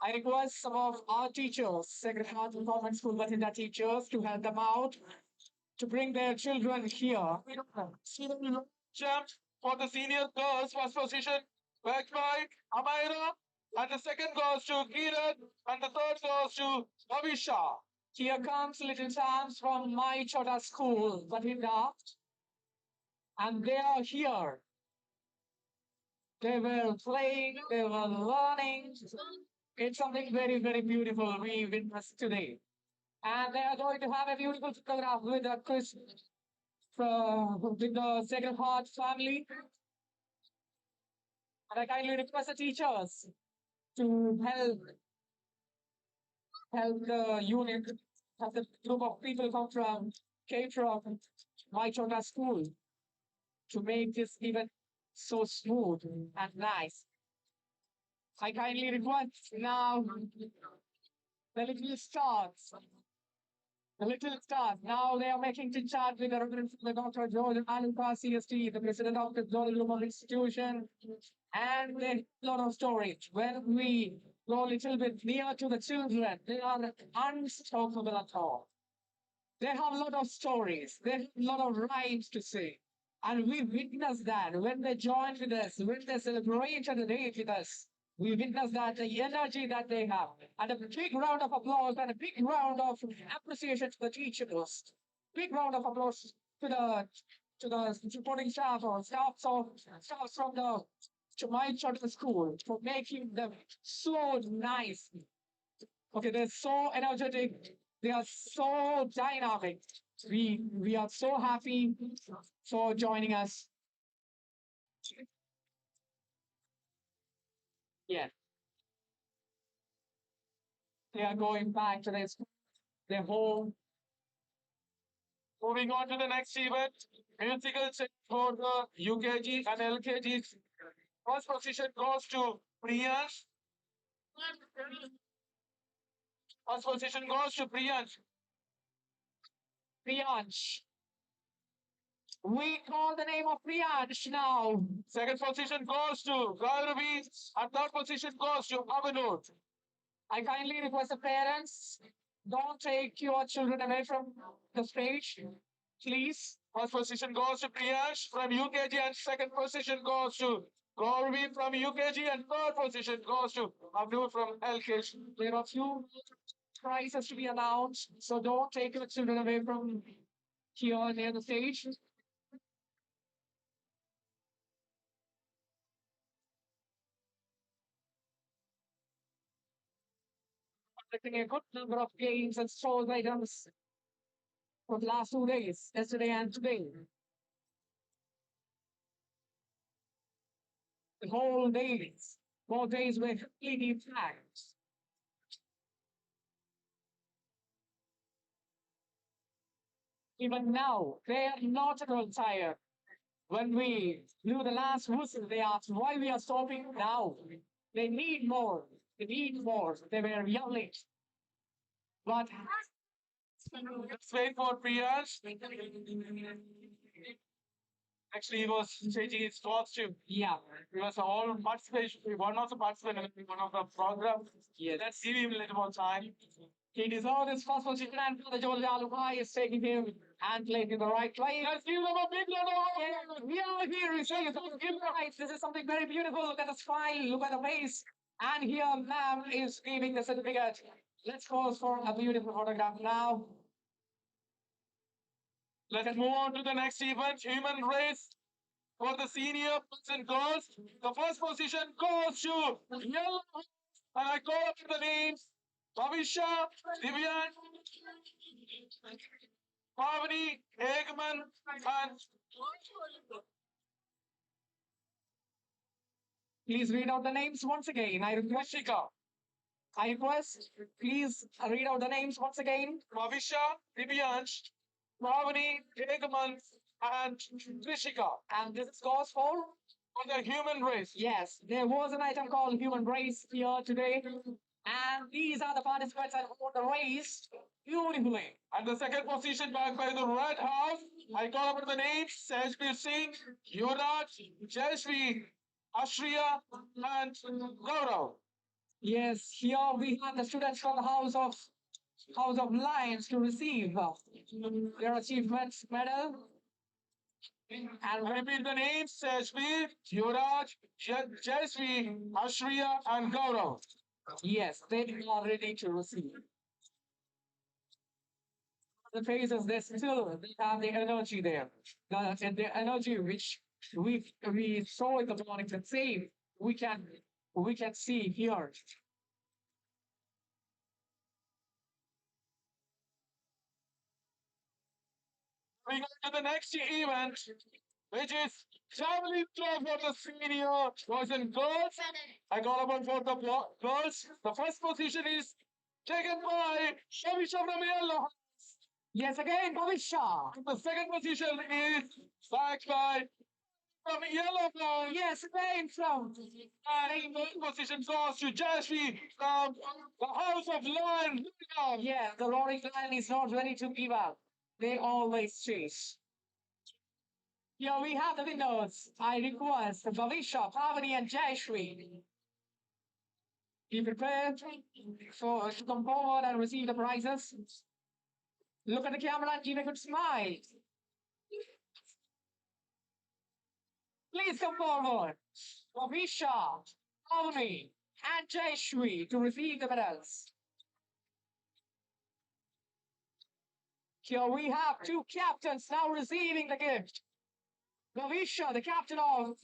A: I request some of our teachers, Sacred Heart and Convent School Bathinda teachers, to help them out to bring their children here.
E: Jump for the senior girls, first position, backed by Amaira, and the second goes to Kiran, and the third goes to Avisha.
A: Here comes little Chams from my Chota school, Bathinda, and they are here. They were playing, they were learning. It's something very beautiful we witnessed today. And they are going to have a beautiful photograph with Chris with the Sacred Heart family. And I kindly request the teachers to help the unit, have the group of people come from came from my Chota school to make this event so smooth and nice. I kindly request now the little stars. The little stars. Now they are making to chat with the reverend the Dr. George Aluka CST, the president of the Global Global Institution, and a lot of stories. When we go a little bit near to the children, they are unstoppable at all. They have a lot of stories. They have a lot of rhymes to say. And we witness that when they join with us, when they celebrate the day with us. We witness that the energy that they have. And a big round of applause and a big round of appreciation to the teachers. Big round of applause to the supporting staff or staffs from the to my church school for making them so nice. Okay, they're so energetic. They are so dynamic. We are so happy for joining us. Yeah, they are going back to their home.
E: Moving on to the next event, musical check for the UKG and LKG. First position goes to Priyansh. First position goes to Priyansh.
A: Priyansh. We call the name of Priyansh now.
E: Second position goes to Gauravi. And third position goes to Avinod.
A: I kindly request the parents, don't take your children away from the stage, please.
E: First position goes to Priyansh from UKG and second position goes to Gauravi from UKG and third position goes to Avinod from LKG.
A: There are few prizes to be announced, so don't take your children away from here near the stage. Conducting a good number of games and shows items for the last 2 days, yesterday and today. The whole days, 4 days were completely packed. Even now, they are not at all tired. When we blew the last whistle, they asked why we are stopping now. They need more. They need more. They were yelling. But
E: Let's wait for Priyansh. Actually, he was changing his costume.
A: yeah,
E: He was all participation, one of the participants in one of the programs.
A: yes.
E: Let's give him a little more time.
A: He deserved his first position and the George Alukai is taking him and playing in the right place.
E: Let's give them a big round of applause.
A: We are here. We say, give right. This is something very beautiful. Look at the smile. Look at the face. And here, ma'am is giving the certificate. Let's pause for a beautiful photograph now.
E: Let's move on to the next event, human race. For the senior boys and girls, the first position goes to yellow. And I call up the names Bhavisha, Divyan, Pavani, Egman, and
A: Please read out the names once again.
E: Rishika.
A: I request, please read out the names once again.
E: Bhavisha, Divyansh, Pavani, Egman, and Rishika.
A: And this goes for?
E: For the human race.
A: Yes, there was an item called human race here today. And these are the participants that won the race beautifully.
E: And the second position back by the Red House. I call up the names Sejbir Singh, Yuvraj, Jayashree, Ashriya, and Gaurav.
A: Yes, here we have the students from the House of Lions to receive their achievements medal.
E: And repeat the names Sejbir, Yuvraj, Jayashree, Ashriya, and Gaurav.
A: Yes, they are ready to receive. The faces, they still they have the energy there. And the energy which we saw in the morning and same we can see here.
E: We go to the next event. which is javelin throw for the senior boys and girls. I call upon for the girls. The first position is taken by Shavisha from Yellow.
A: Yes, again, Bhavisha.
E: The second position is backed by from Yellow Flag.
A: Yes, again, from.
E: And the third position goes to Jashvi from the House of Lion.
A: Yeah, the roaring lion is not ready to give up. They always chase. Here we have the winners. I request Bhavisha, Pavani, and Jayashri. Be prepared to come forward and receive the prizes. Look at the camera and give a good smile. Please come forward. Bhavisha, Pavani, and Jayashri to receive the medals. Here we have two captains now receiving the gift. Bhavisha, the captain of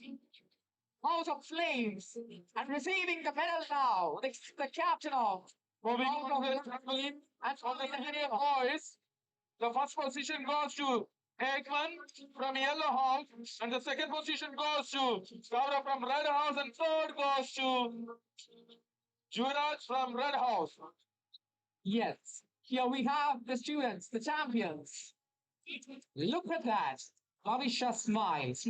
A: House of Flames, and receiving the medal now, the captain of
E: Moving
A: House
E: on to
A: of
E: the javelin
A: and
E: on the senior boys. The first position goes to Ekman from Yellow House, and the second position goes to Gaurav from Red House, and third goes to Juvraj from Red House.
A: Yes, here we have the students, the champions. Look at that. Bhavisha smiles.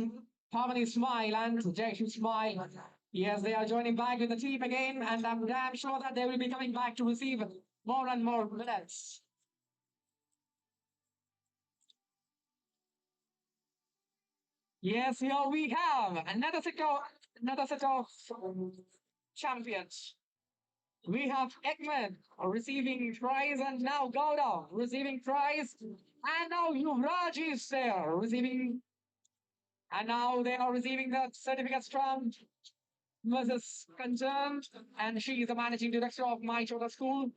A: Pavani smile and Jayshu smile. Yes, they are joining back with the team again, and I'm damn sure that they will be coming back to receive more and more medals. Yes, here we have another set of champions. We have Ekman receiving prize, and now Gouda receiving prize, and now Yuvraj is there receiving, and now they are receiving the certificates from Mrs. Concerned, and she is the managing director of My Chota School.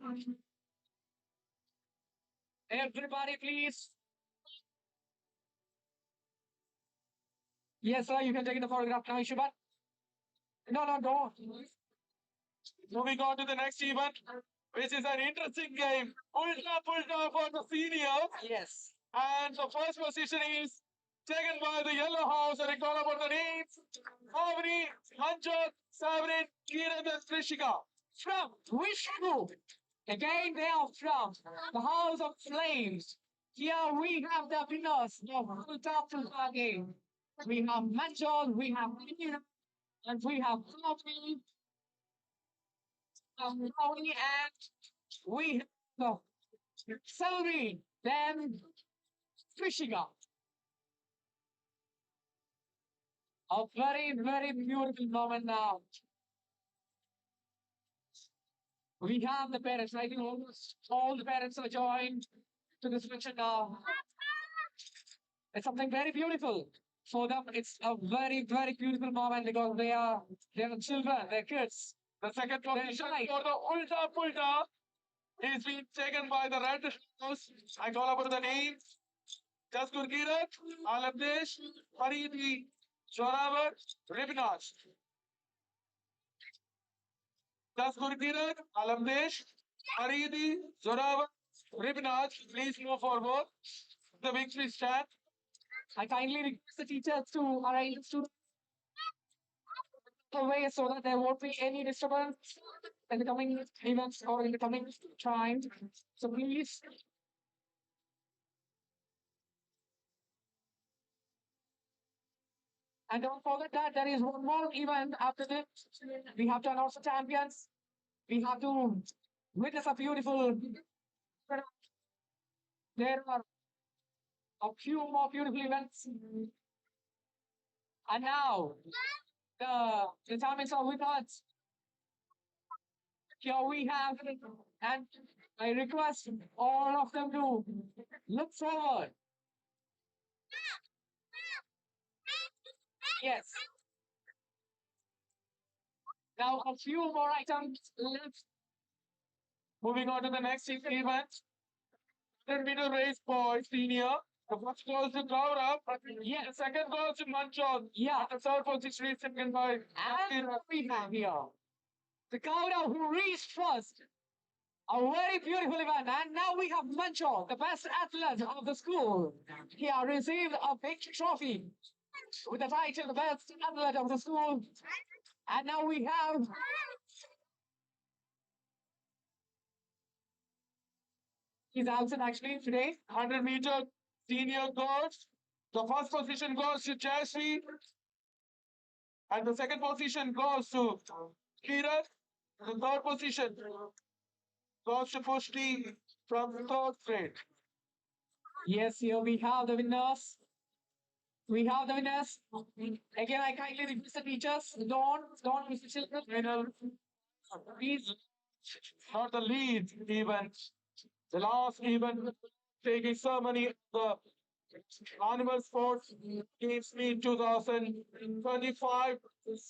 A: Everybody, please. Yes, sir, you can take the photograph now, Ishubat. No, no, go.
E: Moving on to the next event, which is an interesting game. Ulta for the seniors.
A: Yes.
E: And the first position is taken by the Yellow House, and I call about the names Avni, Manjot, Savrin, Kiran, and Trishika.
A: From which group? Again, they are from the House of Flames. Here we have the winners of the top to the game. We have Manjol, we have Mira, and we have Tony, and we have Selvi, then Trishika. A very, very beautiful moment now. We have the parents. I think almost all the parents are joined to this function now. It's something very beautiful for them. It's a very, very beautiful moment because they are children, they're kids.
E: The second position for the Ulta is being taken by the Red House. I call about the names Jaskur Kirat, Alamdesh, Faridi, Joravat, Ribnaj. Jaskur Kirat, Alamdesh, Faridi, Joravat, Ribnaj. Please move forward. The victory stand.
A: I kindly request the teachers to arrange the students away so that there won't be any disturbance in the coming events or in the coming time. So please. And don't forget that there is one more event after this. We have to announce the champions. We have to witness a beautiful. There are a few more beautiful events. And now the champions are with us. Here we have, and I request all of them to look forward. Yes. Now a few more items left.
E: Moving on to the next event. 100-meter race for senior. The first goes to Gaurav.
A: Yes.
E: The second goes to Manchon.
A: Yeah.
E: And the third position is taken by
A: And we have here the Gouda who reached first. A very beautiful event. And now we have Mancho, the best athlete of the school. He has received a big trophy. with the title the best athlete of the school. And now we have he's absent actually today. 100-meter senior goes. The first position goes to Jayashree, and the second position goes to Kiran. The third position goes to Pushti from third grade. Yes, here we have the winners. We have the winners. Again, I kindly request the teachers. Don't miss the children. Winner. Please, not the lead event. The last event taking ceremony of the Animal Sports Games Meet 2025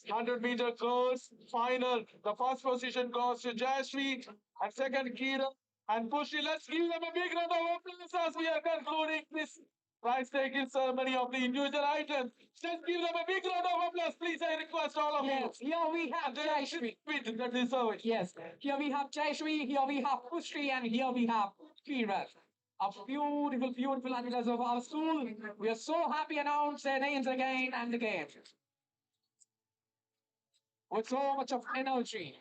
A: 100-meter girls final. The first position goes to Jayashree and second Kira and Pushti. Let's give them a big round of applause as we are concluding this prize taking ceremony of the individual items. Just give them a big round of applause, please. I request all of you. Yes, here we have Jayashree. That deserve it. Yes, here we have Jayashree, here we have Pushti, and here we have Kira. Of beautiful, beautiful athletes of our school. We are so happy to announce their names again and again. With so much of energy.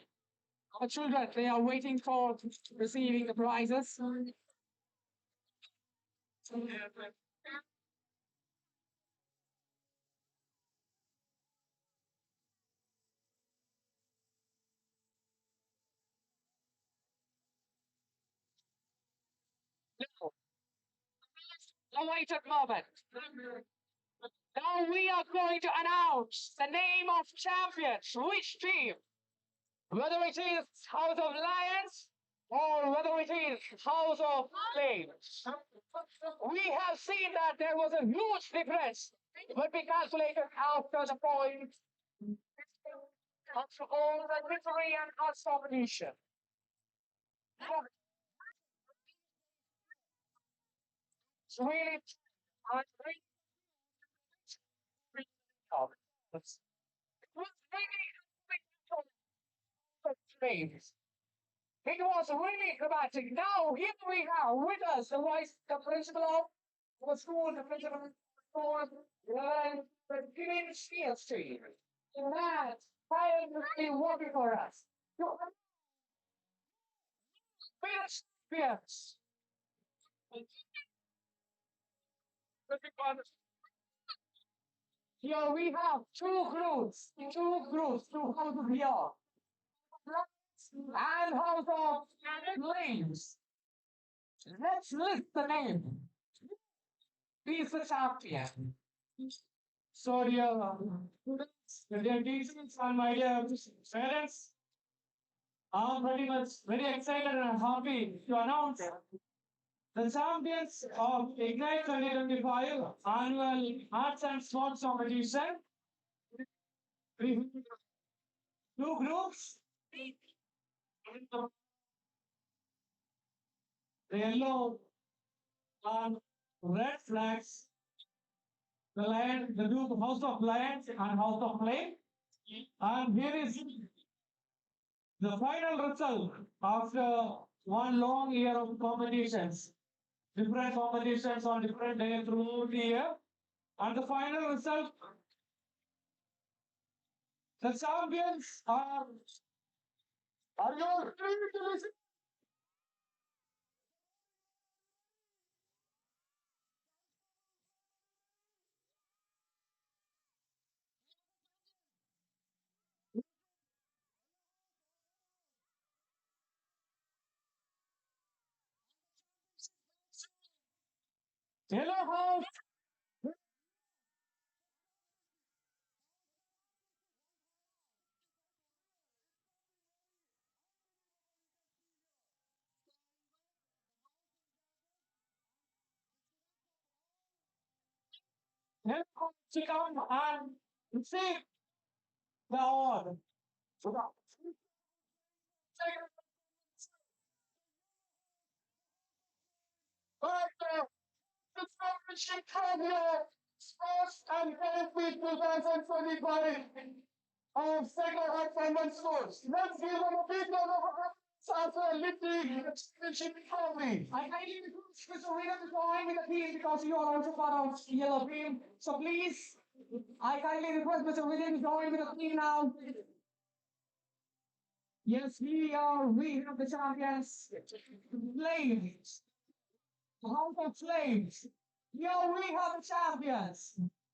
A: Our children, they are waiting for receiving the prizes. Now, awaited moment. Now we are going to announce the name of champions. Which team? Whether it is House of Lions or whether it is House of Flames. We have seen that there was a huge difference when we calculated after the point after all the victory and us domination. It's really I'm really proud. It was really Flames. It was really dramatic. Now here we have with us the vice, the principal of the school, the principal of the school, and the Green CST. The man tirelessly working for us. Yes. Here we have two groups, two houses here. And House of Flames. Let's list the name. He's the champion. So, dear teachers and my dear parents, I'm pretty much very excited and happy to announce the champions of Ignite 2025 annual arts and sports competition. We two groups, the yellow and red flags, the group House of Lions and House of Flame. And here is the final result after one long year of competitions, different competitions on different days throughout the year. And the final result, the champions are you ready to listen? Yellow House, Yellow House to come and receive the award. So the the championship here, Sports and Benefit 2025 of Second High Convent Schools. Let's give them a big round of applause after lifting the championship trophy. I kindly request Mr. Rita to join with the team because you are also part of the yellow team. So please I kindly request Mr. William to join with the team now. Yes, we have the champions. Flames. House of Flames. Here we have the champions.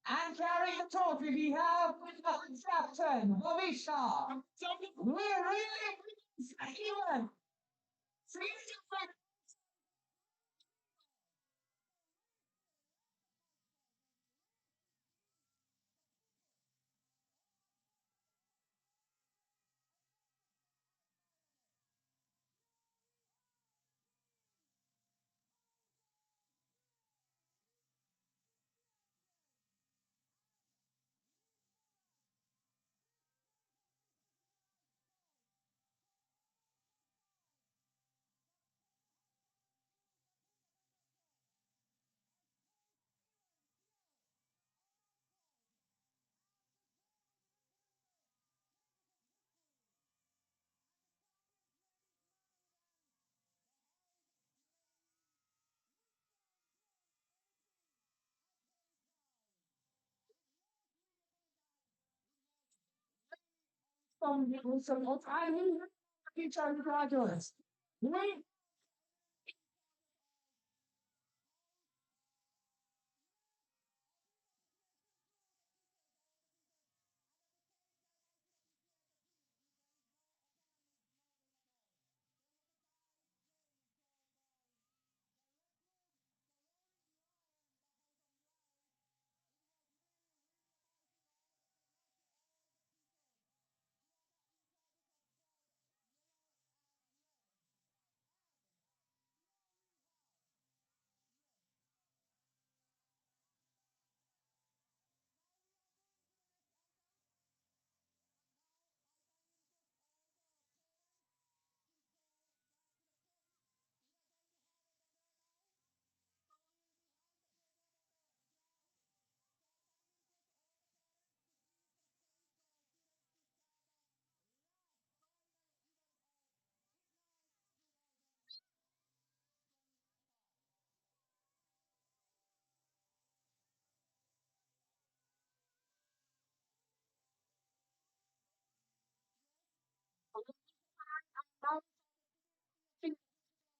A: And carrying the trophy, we have the captain, Bhavisha. We really even. Some time teacher graduates. We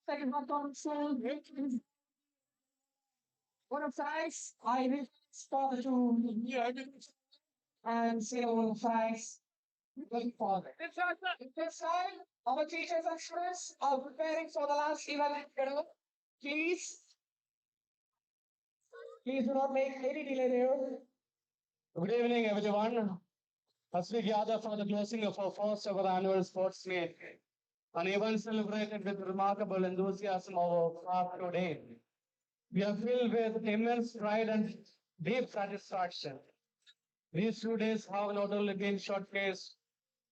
A: second half console. What of size? I will start to and say all the facts. Going forward. This time, our teachers and students are preparing for the last event. Please, please do not make any delay there. Good evening, everyone. As we gather for the closing of our first ever annual sports meet, an event celebrated with remarkable enthusiasm over half today. We are filled with immense pride and deep satisfaction. These 2 days have not only been showcased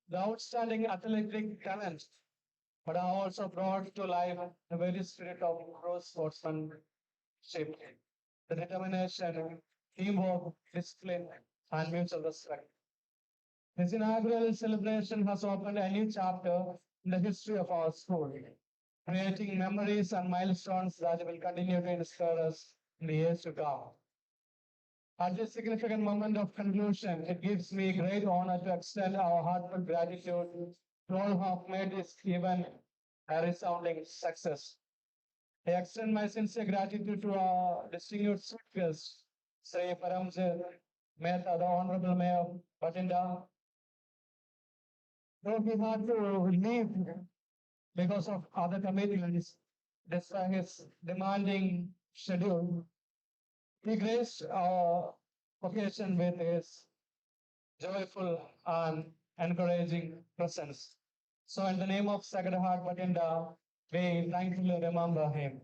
A: the outstanding athletic talent, but are also brought to life the very spirit of pro sportsmanship, the determination, teamwork, discipline, and mutual respect. This inaugural celebration has opened a new chapter in the history of our school, creating memories and milestones that will continue to inspire us in the years to come. At this significant moment of conclusion, it gives me great honor to extend our heartfelt gratitude to all who have made this event a resounding success. I extend my sincere gratitude to our distinguished speakers, Sri Paramjit Mehta, the Honorable Mayor Bathinda, though he had to leave because of other commitments, despite his demanding schedule, he graced our occasion with his joyful and encouraging presence. So, in the name of Sacred Heart Bathinda, we thankfully remember him.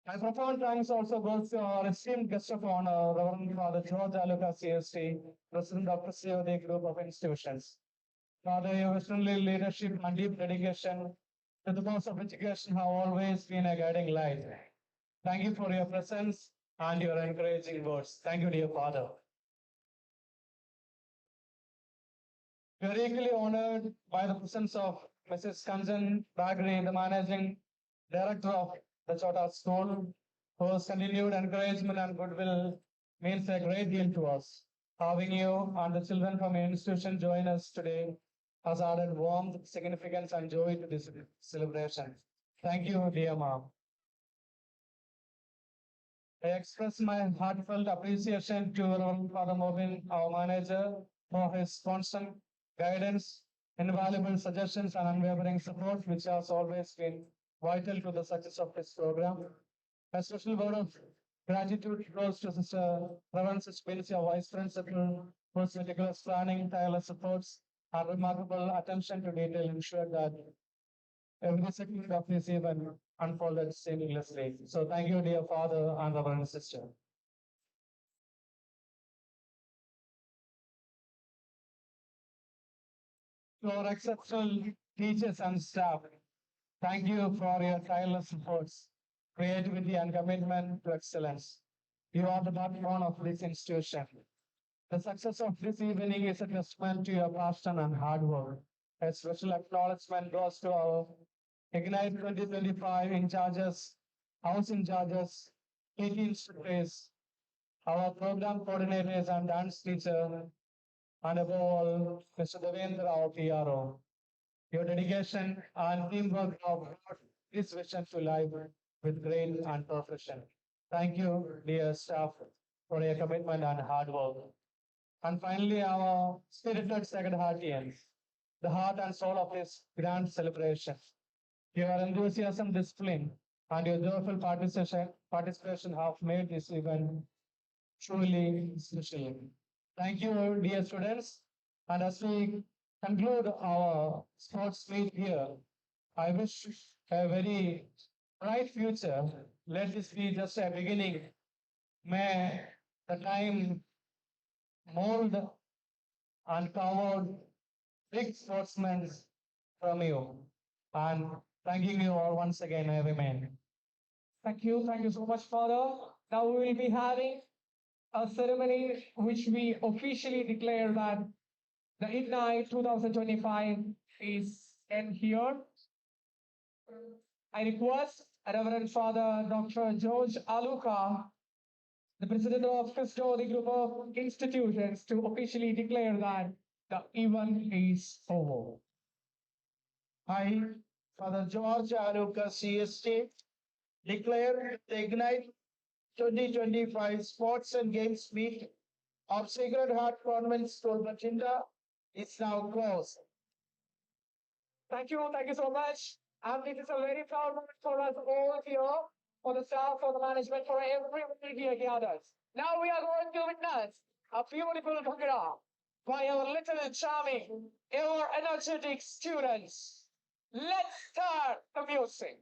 A: My profound thanks also goes to our esteemed guest of honor, Reverend Father George Aluka, CST, President of the COD Group of Institutions. Father, your visionary leadership and deep dedication to the cause of education have always been a guiding light. Thank you for your presence and your encouraging words. Thank you, dear Father. We are equally honored by the presence of Mrs. Kanjan Bagri, the Managing Director of the Chota School, whose continued encouragement and goodwill means a great deal to us. Having you and the children from your institution join us today has added warmth, significance, and joy to this celebration. Thank you, dear mom. I express my heartfelt appreciation to Reverend Father Mobin, our manager, for his constant guidance, invaluable suggestions, and unwavering support, which has always been vital to the success of this program. A special word of gratitude goes to Sister Reverend Sister our Vice Principal, whose meticulous planning, tireless efforts, and remarkable attention to detail ensured that every second of this event unfolded seamlessly. So thank you, dear Father and Reverend Sister. To our exceptional teachers and staff, thank you for your tireless efforts, creativity, and commitment to excellence. You are the backbone of this institution. The success of this evening is a testament to your passion and hard work. A special acknowledgement goes to our Ignite 2025 in charges, house in charges, 18 instructors, our program coordinators and dance teacher, and above all, Mr. Devendra, our PRO. Your dedication and teamwork have brought this vision to life with grace and perfection. Thank you, dear staff, for your commitment and hard work. And finally, our spirited Sacred Heartians, the heart and soul of this grand celebration. Your enthusiasm, discipline, and your joyful participation have made this event truly special. Thank you, dear students. And as we conclude our sports meet here, I wish a very bright future. Let this be just a beginning. May the time mold and carve out big sportsmen from you. And thanking you all once again, I remain. Thank you so much, Father. Now we will be having a ceremony which we officially declare that the Ignite 2025 is end here. I request Reverend Father Dr. George Aluka, the president of Christo, the group of institutions, to officially declare that the event is over.
D: I, Father George Aruka, CST, declare the Ignite 2025 Sports and Games Meet of Sacred Heart Convent School, Bathinda is now closed.
A: Thank you so much. And it is a very proud moment for us all here, for the staff, for the management, for everybody here gathered. Now we are going to witness a beautiful bhangra by our little charming, ever energetic students. Let's start the music.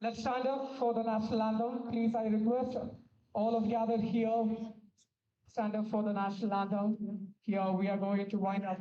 A: Let's stand up for the national anthem. Please, I request all of gathered here, stand up for the national anthem. Here we are going to wind up.